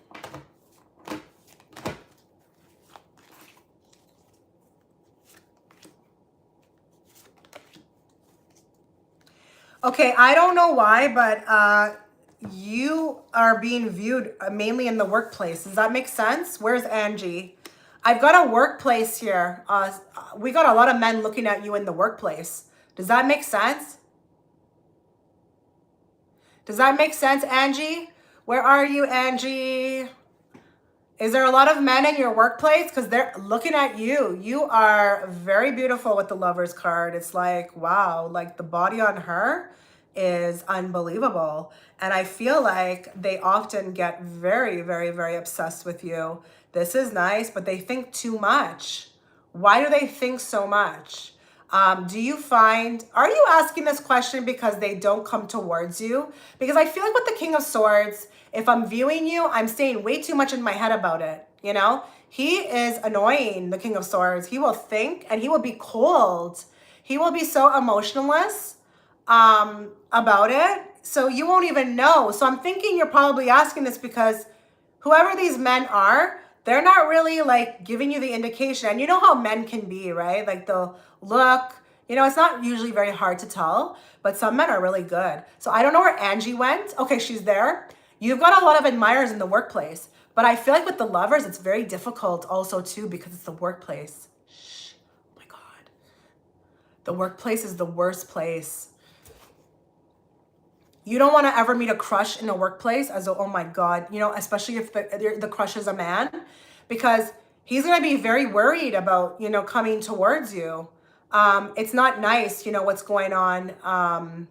Okay, I don't know why, but you are being viewed mainly in the workplace. Does that make sense? Where's Angie? I've got a workplace here. We got a lot of men looking at you in the workplace. Does that make sense? Does that make sense, Angie? Where are you, Angie? Is there a lot of men in your workplace? Because they're looking at you. You are very beautiful with the Lover's card. It's like, wow, like the body on her is unbelievable. And I feel like they often get very, very, very obsessed with you. This is nice, but they think too much. Why do they think so much? Do you find, are you asking this question because they don't come towards you? Because I feel like with the King of Swords, if I'm viewing you, I'm staying way too much in my head about it, you know? He is annoying, the King of Swords. He will think and he will be cold. He will be so emotionless about it. So you won't even know. So I'm thinking you're probably asking this because whoever these men are, they're not really like giving you the indication. And you know how men can be, right? Like they'll look, you know, it's not usually very hard to tell, but some men are really good. So I don't know where Angie went. Okay, she's there. You've got a lot of admirers in the workplace, but I feel like with the Lovers, it's very difficult also too because it's the workplace. Shh, oh my God. The workplace is the worst place. You don't want to ever meet a crush in a workplace as a, oh my God, you know, especially if the crush is a man, because he's going to be very worried about, you know, coming towards you. It's not nice, you know, what's going on.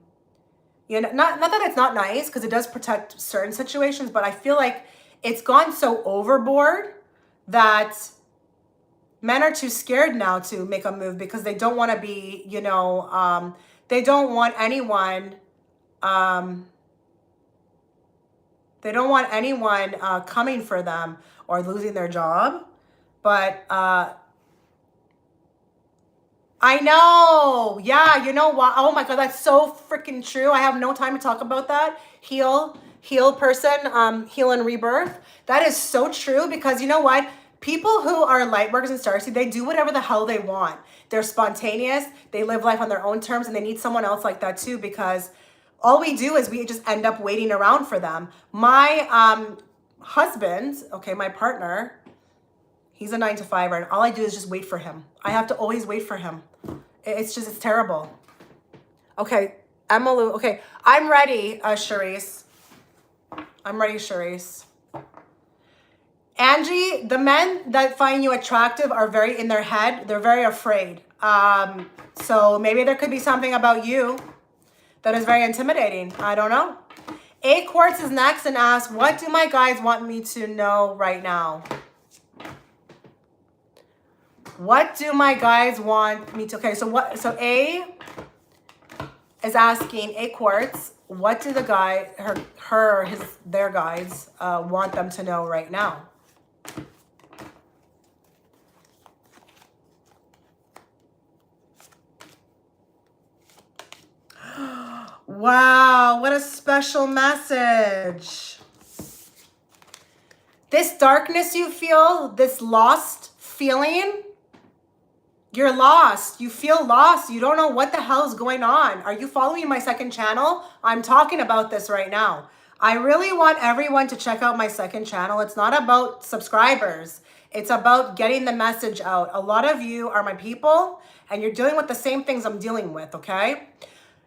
You know, not that it's not nice because it does protect certain situations, but I feel like it's gone so overboard that men are too scared now to make a move because they don't want to be, you know, they don't want anyone, coming for them or losing their job. But I know. Yeah, you know what? Oh my God, that's so freaking true. I have no time to talk about that. Heal person, heal and rebirth. That is so true because you know what? People who are light workers in Starseed, they do whatever the hell they want. They're spontaneous. They live life on their own terms and they need someone else like that too because all we do is we just end up waiting around for them. My husband, okay, my partner, he's a 9-to-5er and all I do is just wait for him. I have to always wait for him. It's terrible. Okay, Emily, okay, I'm ready, Charisse. I'm ready, Charisse. Angie, the men that find you attractive are very in their head. They're very afraid. So maybe there could be something about you that is very intimidating. I don't know. A Quarts is next and asks, what do my guys want me to know right now? What do my guys want me to, okay, so A is asking, A Quarts, what do the guy, their guides want them to know right now? Wow, what a special message. This darkness you feel, this lost feeling, you're lost. You feel lost. You don't know what the hell is going on. Are you following my second channel? I'm talking about this right now. I really want everyone to check out my second channel. It's not about subscribers. It's about getting the message out. A lot of you are my people and you're dealing with the same things I'm dealing with, okay?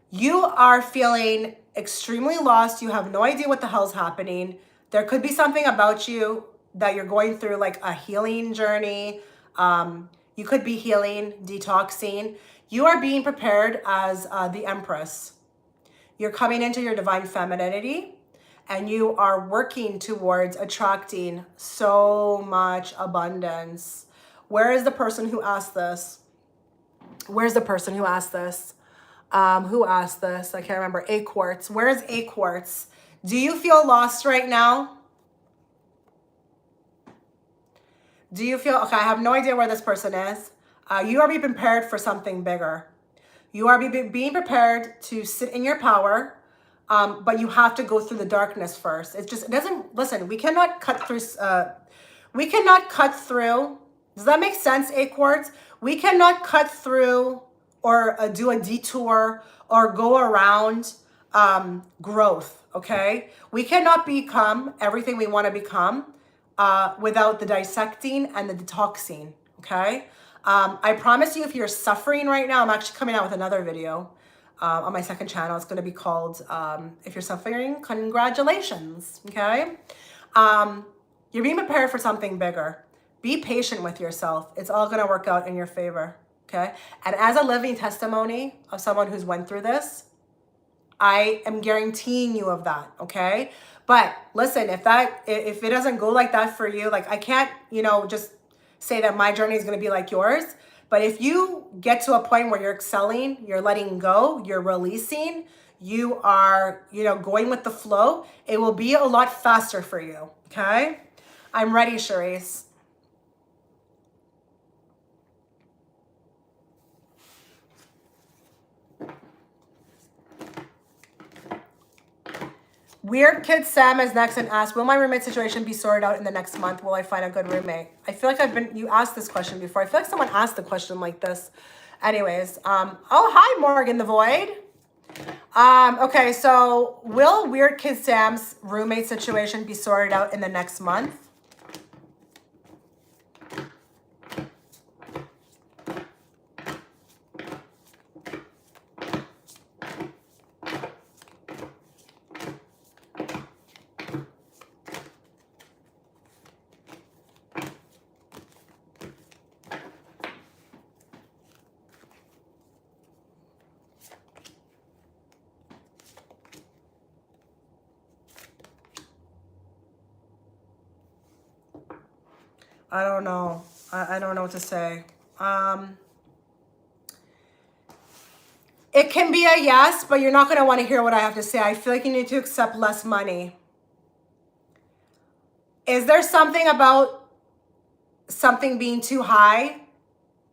You are feeling extremely lost. You have no idea what the hell's happening. There could be something about you that you're going through, like a healing journey. You could be healing, detoxing. You are being prepared as the Empress. You're coming into your divine femininity and you are working towards attracting so much abundance. Where is the person who asked this? Where's the person who asked this? Who asked this? I can't remember. A Quarts. Where's A Quarts? Do you feel lost right now? Do you feel, okay, I have no idea where this person is. You are being prepared for something bigger. You are being prepared to sit in your power, but you have to go through the darkness first. It doesn't, listen, we cannot cut through, does that make sense, A Quarts? We cannot cut through or do a detour or go around growth, okay? We cannot become everything we want to become without the dissecting and the detoxing, okay? I promise you, if you're suffering right now, I'm actually coming out with another video on my second channel. It's going to be called, if you're suffering, congratulations, okay? You're being prepared for something bigger. Be patient with yourself. It's all going to work out in your favor, okay? And as a living testimony of someone who's went through this, I am guaranteeing you of that, okay? But listen, if it doesn't go like that for you, like I can't, just say that my journey is going to be like yours. But if you get to a point where you're excelling, you're letting go, you're releasing, you are, going with the flow, it will be a lot faster for you, okay? I'm ready, Charisse. Weird Kid Sam is next and asks, will my roommate situation be sorted out in the next month? Will I find a good roommate? I feel like you asked this question before. I feel like someone asked a question like this. Anyways, oh, hi, Morgan the Void. Okay, so will Weird Kid Sam's roommate situation be sorted out in the next month? I don't know. I don't know what to say. It can be a yes, but you're not going to want to hear what I have to say. I feel like you need to accept less money. Is there something about something being too high?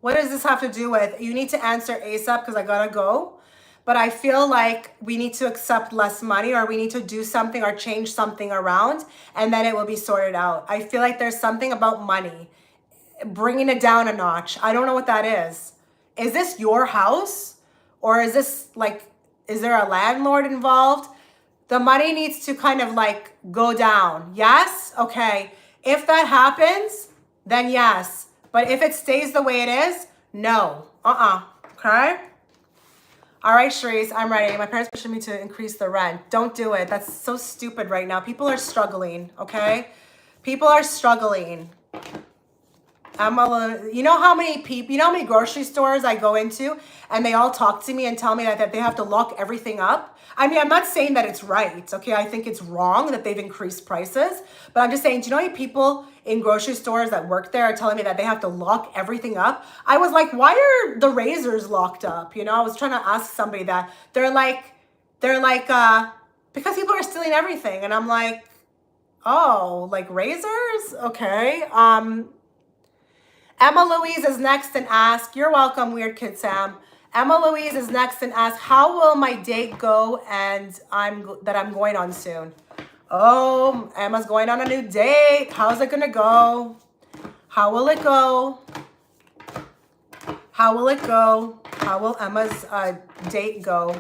What does this have to do with? You need to answer ASAP because I got to go. But I feel like we need to accept less money, or we need to do something or change something around, and then it will be sorted out. I feel like there's something about money, bringing it down a notch. I don't know what that is. Is this your house? Or is this like, is there a landlord involved? The money needs to kind of like go down. Yes? Okay. If that happens, then yes. But if it stays the way it is, no. Okay? All right, Charisse, I'm ready. My parents pushed me to increase the rent. Don't do it. That's so stupid right now. People are struggling, okay? People are struggling. You know how many people, you know how many grocery stores I go into and they all talk to me and tell me that they have to lock everything up? I mean, I'm not saying that it's right, okay? I think it's wrong that they've increased prices, but I'm just saying, do you know how many people in grocery stores that work there are telling me that they have to lock everything up? I was like, why are the razors locked up? I was trying to ask somebody that. They're like, because people are stealing everything. And I'm like, oh, like razors? Okay. Emma Louise is next and asks, you're welcome, Weird Kid Sam. Emma Louise is next and asks, how will my date go and I'm going on soon? Oh, Emma's going on a new date. How's it gonna go? How will it go? How will it go? How will Emma's date go?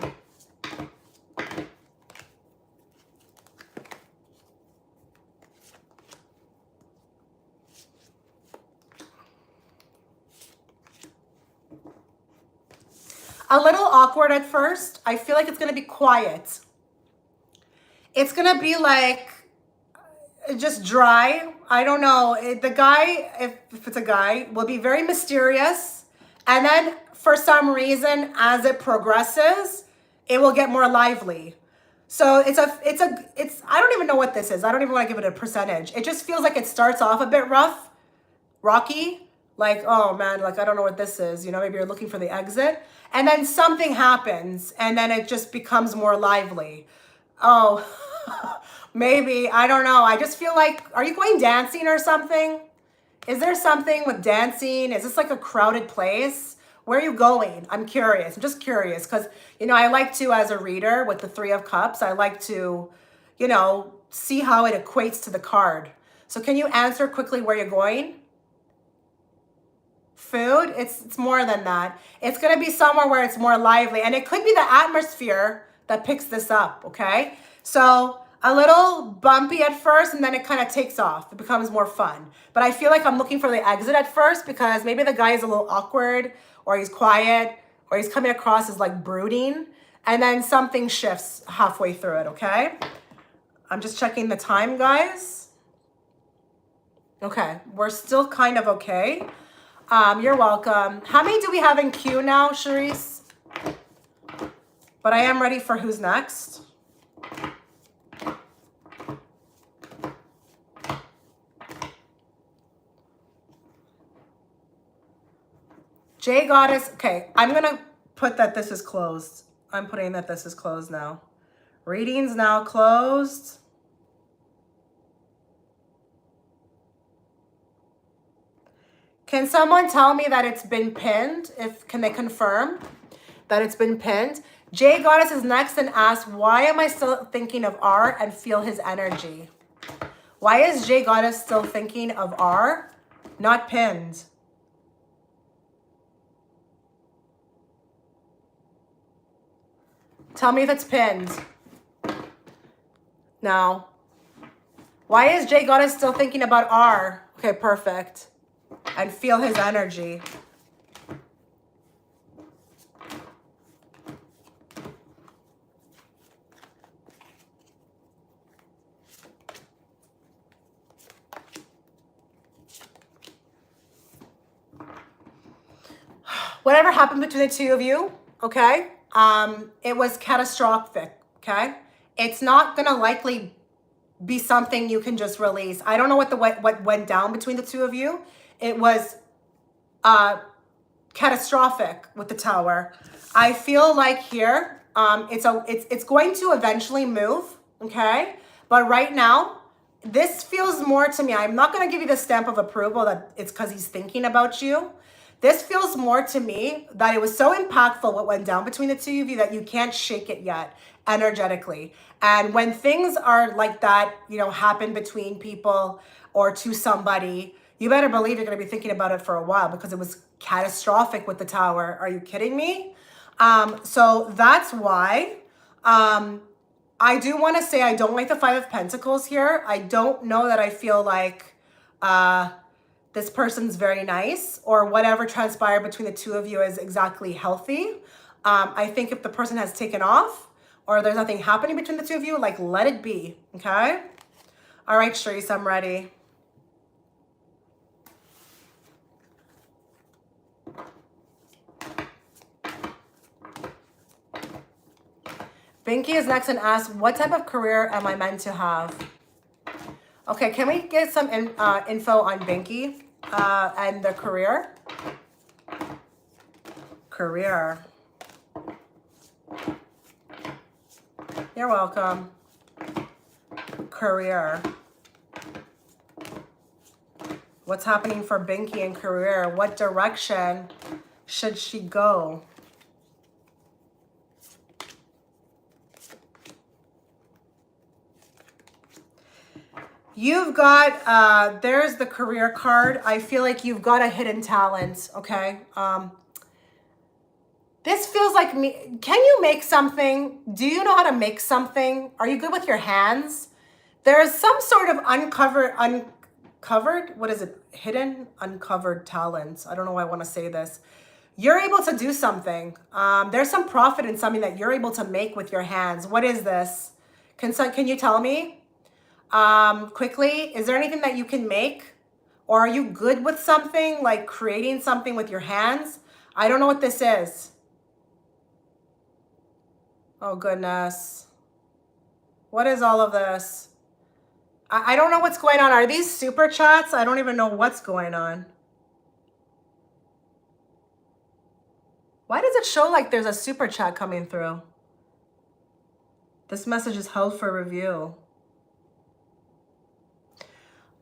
A little awkward at first. I feel like it's gonna be quiet. It's gonna be like just dry. I don't know. The guy, if it's a guy, will be very mysterious. And then for some reason, as it progresses, it will get more lively. So I don't even know what this is. I don't even want to give it a percentage. It just feels like it starts off a bit rough, rocky. Like, oh man, like, I don't know what this is. You know, maybe you're looking for the exit. And then something happens and then it just becomes more lively. Oh, maybe, I don't know. I just feel like, are you going dancing or something? Is there something with dancing? Is this like a crowded place? Where are you going? I'm curious. I'm just curious because, you know, I like to, as a reader with the Three of Cups, I like to, you know, see how it equates to the card. So can you answer quickly where you're going? Food? It's more than that. It's going to be somewhere where it's more lively. And it could be the atmosphere that picks this up, okay? So a little bumpy at first, and then it kind of takes off. It becomes more fun. But I feel like I'm looking for the exit at first because maybe the guy is a little awkward, or he's quiet, or he's coming across as like brooding. And then something shifts halfway through it, okay? I'm just checking the time, guys. Okay, we're still kind of okay. You're welcome. How many do we have in queue now, Charisse? But I am ready for who's next. J Goddess, okay, I'm gonna put that this is closed. I'm putting that this is closed now. Readings now closed. Can someone tell me that it's been pinned? Can they confirm that it's been pinned? J Goddess is next and asks, why am I still thinking of R and feel his energy? Why is J Goddess still thinking of R? Not pinned. Tell me if it's pinned. No. Why is J Goddess still thinking about R? Okay, perfect. And feel his energy. Whatever happened between the two of you, okay? It was catastrophic, okay? It's not gonna likely be something you can just release. I don't know what went down between the two of you. It was catastrophic with the Tower. I feel like here, it's going to eventually move, okay? But right now, this feels more to me. I'm not going to give you the stamp of approval that it's because he's thinking about you. This feels more to me that it was so impactful what went down between the two of you that you can't shake it yet energetically. And when things are like that, you know, happen between people or to somebody, you better believe you're going to be thinking about it for a while because it was catastrophic with the Tower. Are you kidding me? So that's why I do want to say I don't like the Five of Pentacles here. I don't know that I feel like this person's very nice or whatever transpired between the two of you is exactly healthy. I think if the person has taken off or there's nothing happening between the two of you, like let it be, okay? All right, Charisse, I'm ready. Binky is next and asks, what type of career am I meant to have? Okay, can we get some info on Binky and the career? Career. You're welcome. Career. What's happening for Binky in career? What direction should she go? You've got, there's the career card. I feel like you've got a hidden talent, okay? This feels like me. Can you make something? Do you know how to make something? Are you good with your hands? There's some sort of uncovered, what is it? Hidden, uncovered talents. I don't know why I want to say this. You're able to do something. There's some profit in something that you're able to make with your hands. What is this? Can you tell me? Quickly, is there anything that you can make? Or are you good with something, like creating something with your hands? I don't know what this is. Oh, goodness. What is all of this? I don't know what's going on. Are these super chats? I don't even know what's going on. Why does it show like there's a super chat coming through? This message is held for review.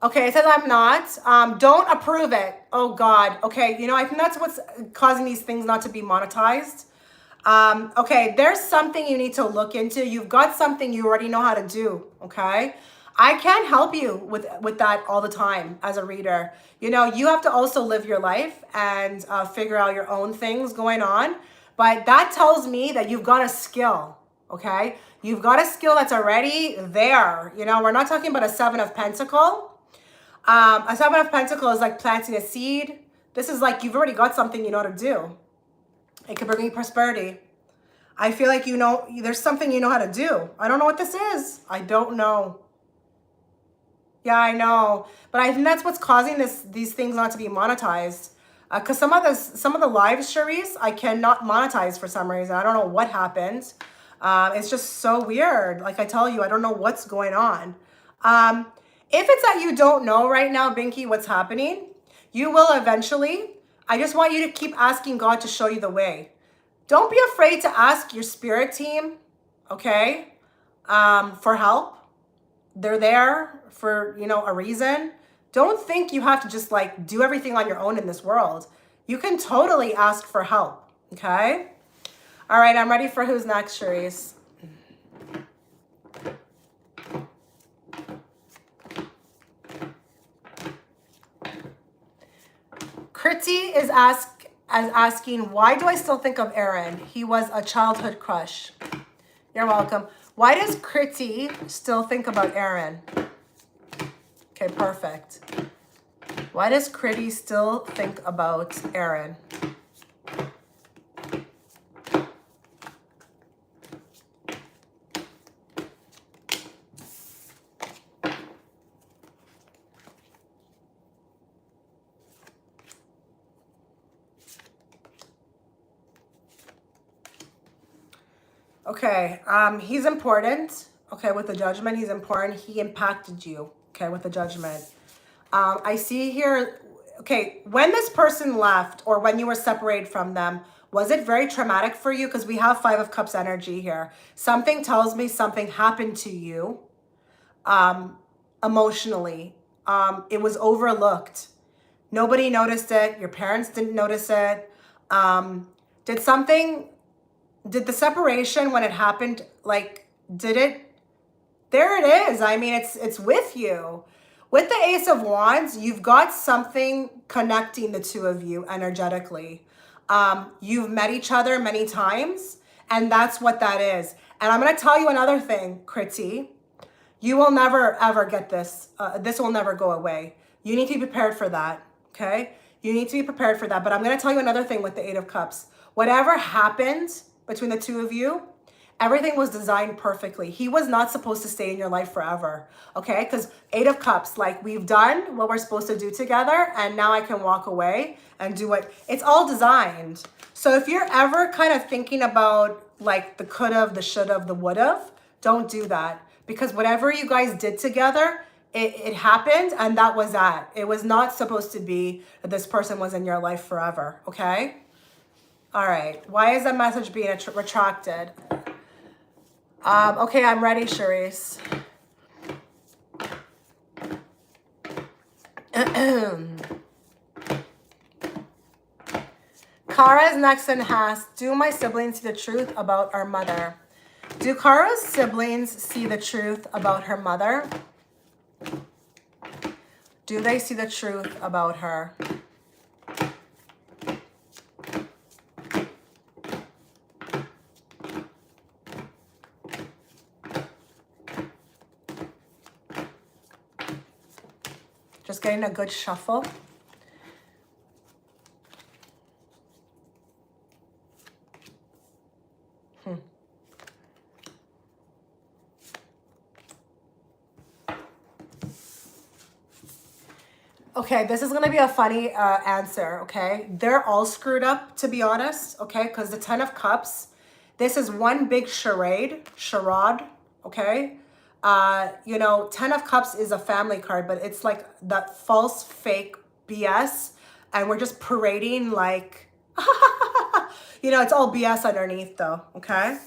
Okay, it says I'm not. Don't approve it. Oh, God. Okay, you know, I think that's what's causing these things not to be monetized. Okay, there's something you need to look into. You've got something you already know how to do, okay? I can't help you with that all the time as a reader. You know, you have to also live your life and figure out your own things going on. But that tells me that you've got a skill, okay? You've got a skill that's already there. You know, we're not talking about a Seven of Pentacles. A Seven of Pentacles is like planting a seed. This is like you've already got something you know how to do. It could bring you prosperity. I feel like you know, there's something you know how to do. I don't know what this is. I don't know. Yeah, I know. But I think that's what's causing these things not to be monetized. Because some of the lives, Cherise, I cannot monetize for some reason. I don't know what happened. It's just so weird. Like I tell you, I don't know what's going on. If it's that you don't know right now, Binky, what's happening, you will eventually. I just want you to keep asking God to show you the way. Don't be afraid to ask your spirit team, okay, for help. They're there for, you know, a reason. Don't think you have to just like do everything on your own in this world. You can totally ask for help, okay? All right, I'm ready for who's next, Cherise. Chrissy is asking, why do I still think of Aaron? He was a childhood crush. You're welcome. Why does Chrissy still think about Aaron? Okay, perfect. Why does Chrissy still think about Aaron? Okay, he's important. Okay, with the Judgment, he's important. He impacted you, okay, with the Judgment. I see here, okay, when this person left or when you were separated from them, was it very traumatic for you? Because we have Five of Cups energy here. Something tells me something happened to you emotionally. It was overlooked. Nobody noticed it. Your parents didn't notice it. Did the separation when it happened, like, did it? There it is. I mean, it's with you. With the Ace of Wands, you've got something connecting the two of you energetically. You've met each other many times, and that's what that is. And I'm going to tell you another thing, Chrissy. You will never, ever get this. This will never go away. You need to be prepared for that, okay? You need to be prepared for that. But I'm going to tell you another thing with the Eight of Cups. Whatever happened between the two of you, everything was designed perfectly. He was not supposed to stay in your life forever, okay? Because Eight of Cups, like, we've done what we're supposed to do together, and now I can walk away and do what, it's all designed. So if you're ever kind of thinking about, like, the could've, the should've, the would've, don't do that. Because whatever you guys did together, it happened, and that was that. It was not supposed to be that this person was in your life forever, okay? All right, why is that message being retracted? Okay, I'm ready, Cherise. Cara is next and asks, do my siblings see the truth about our mother? Do Cara's siblings see the truth about her mother? Do they see the truth about her? Just getting a good shuffle. Okay, this is going to be a funny answer, okay? They're all screwed up, to be honest, okay? Because the Ten of Cups, this is one big charade, okay? You know, Ten of Cups is a family card, but it's like that false, fake BS, and we're just parading like, you know, it's all BS underneath though, okay?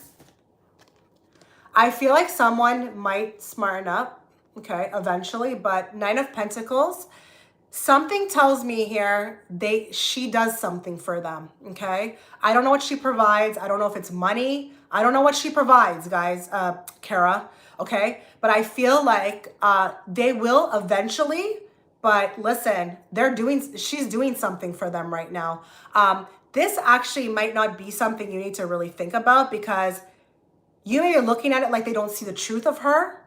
I feel like someone might smarten up, okay, eventually, but Nine of Pentacles, something tells me here she does something for them, okay? I don't know what she provides. I don't know if it's money. I don't know what she provides, guys, Cara, okay? But I feel like they will eventually, but listen, she's doing something for them right now. This actually might not be something you need to really think about because you may be looking at it like they don't see the truth of her,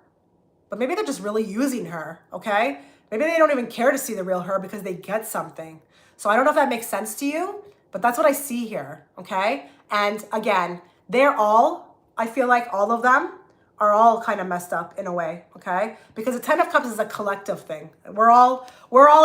but maybe they're just really using her, okay? Maybe they don't even care to see the real her because they get something. So I don't know if that makes sense to you, but that's what I see here, okay? And again, I feel like all of them are all kind of messed up in a way, okay? Because the Ten of Cups is a collective thing. We're all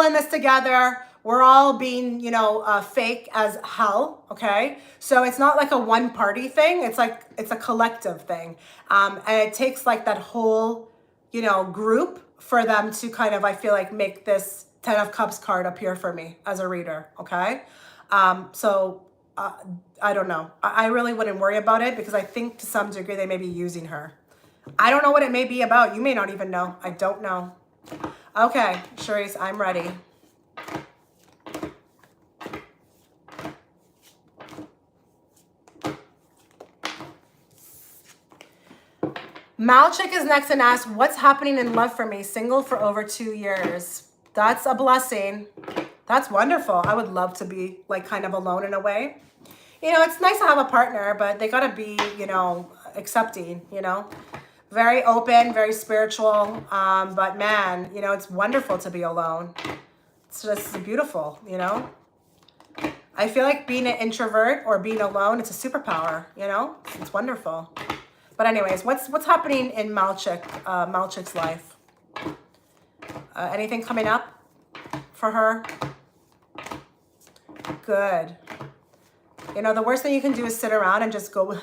in this together. We're all being, you know, fake as hell, okay? So it's not like a one party thing. It's like, it's a collective thing. And it takes like that whole, you know, group for them to kind of, I feel like, make this Ten of Cups card appear for me as a reader, okay? I don't know. I really wouldn't worry about it because I think to some degree they may be using her. I don't know what it may be about. You may not even know. I don't know. Okay, Shuri's, I'm ready. Malcic is next and asks, what's happening in love for me? Single for over 2 years. That's a blessing. That's wonderful. I would love to be like kind of alone in a way. You know, it's nice to have a partner, but they got to be, you know, accepting, you know. Very open, very spiritual. But man, you know, it's wonderful to be alone. It's just beautiful, you know. I feel like being an introvert or being alone, it's a superpower, you know. It's wonderful. But anyways, what's happening in Malcic's life? Anything coming up for her? Good. You know, the worst thing you can do is sit around and just go,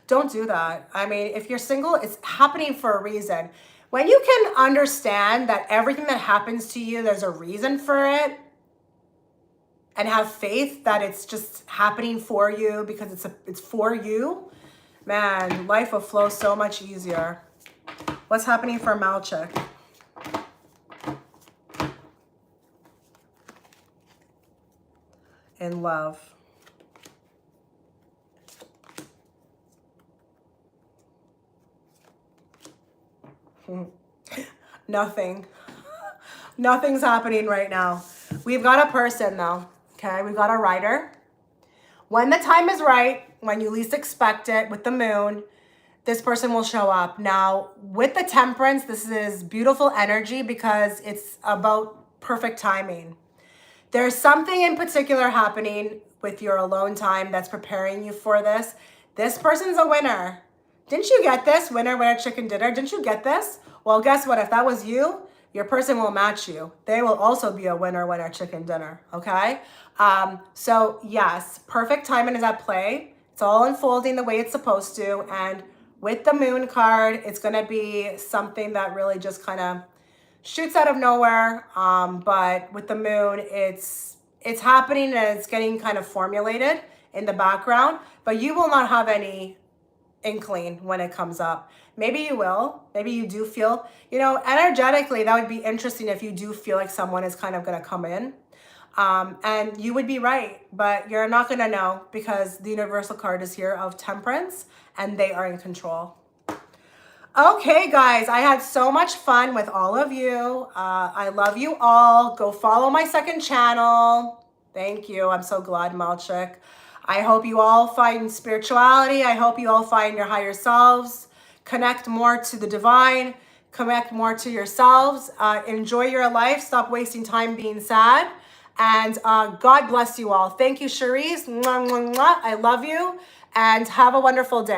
don't do that. I mean, if you're single, it's happening for a reason. When you can understand that everything that happens to you, there's a reason for it, and have faith that it's just happening for you because it's for you, man, life will flow so much easier. What's happening for Malcic? In love. Nothing. Nothing's happening right now. We've got a person though, okay? We've got a rider. When the time is right, when you least expect it, with the moon, this person will show up. Now, with the Temperance, this is beautiful energy because it's about perfect timing. There's something in particular happening with your alone time that's preparing you for this. This person's a winner. Didn't you get this? Winner, winner, chicken dinner. Didn't you get this? Well, guess what? If that was you, your person will match you. They will also be a winner, winner, chicken dinner, okay? So yes, perfect timing is at play. It's all unfolding the way it's supposed to. And with the moon card, it's gonna be something that really just kind of shoots out of nowhere. But with the moon, it's happening and it's getting kind of formulated in the background, but you will not have any inkling when it comes up. Maybe you will. Maybe you do feel, you know, energetically, that would be interesting if you do feel like someone is kind of going to come in. And you would be right, but you're not going to know because the universal card is here of Temperance and they are in control. Okay, guys, I had so much fun with all of you. I love you all. Go follow my second channel. Thank you. I'm so glad, Malcic. I hope you all find spirituality. I hope you all find your higher selves. Connect more to the divine. Connect more to yourselves. Enjoy your life. Stop wasting time being sad. And God bless you all. Thank you, Cherise. Mwah, mwah, mwah. I love you. And have a wonderful day.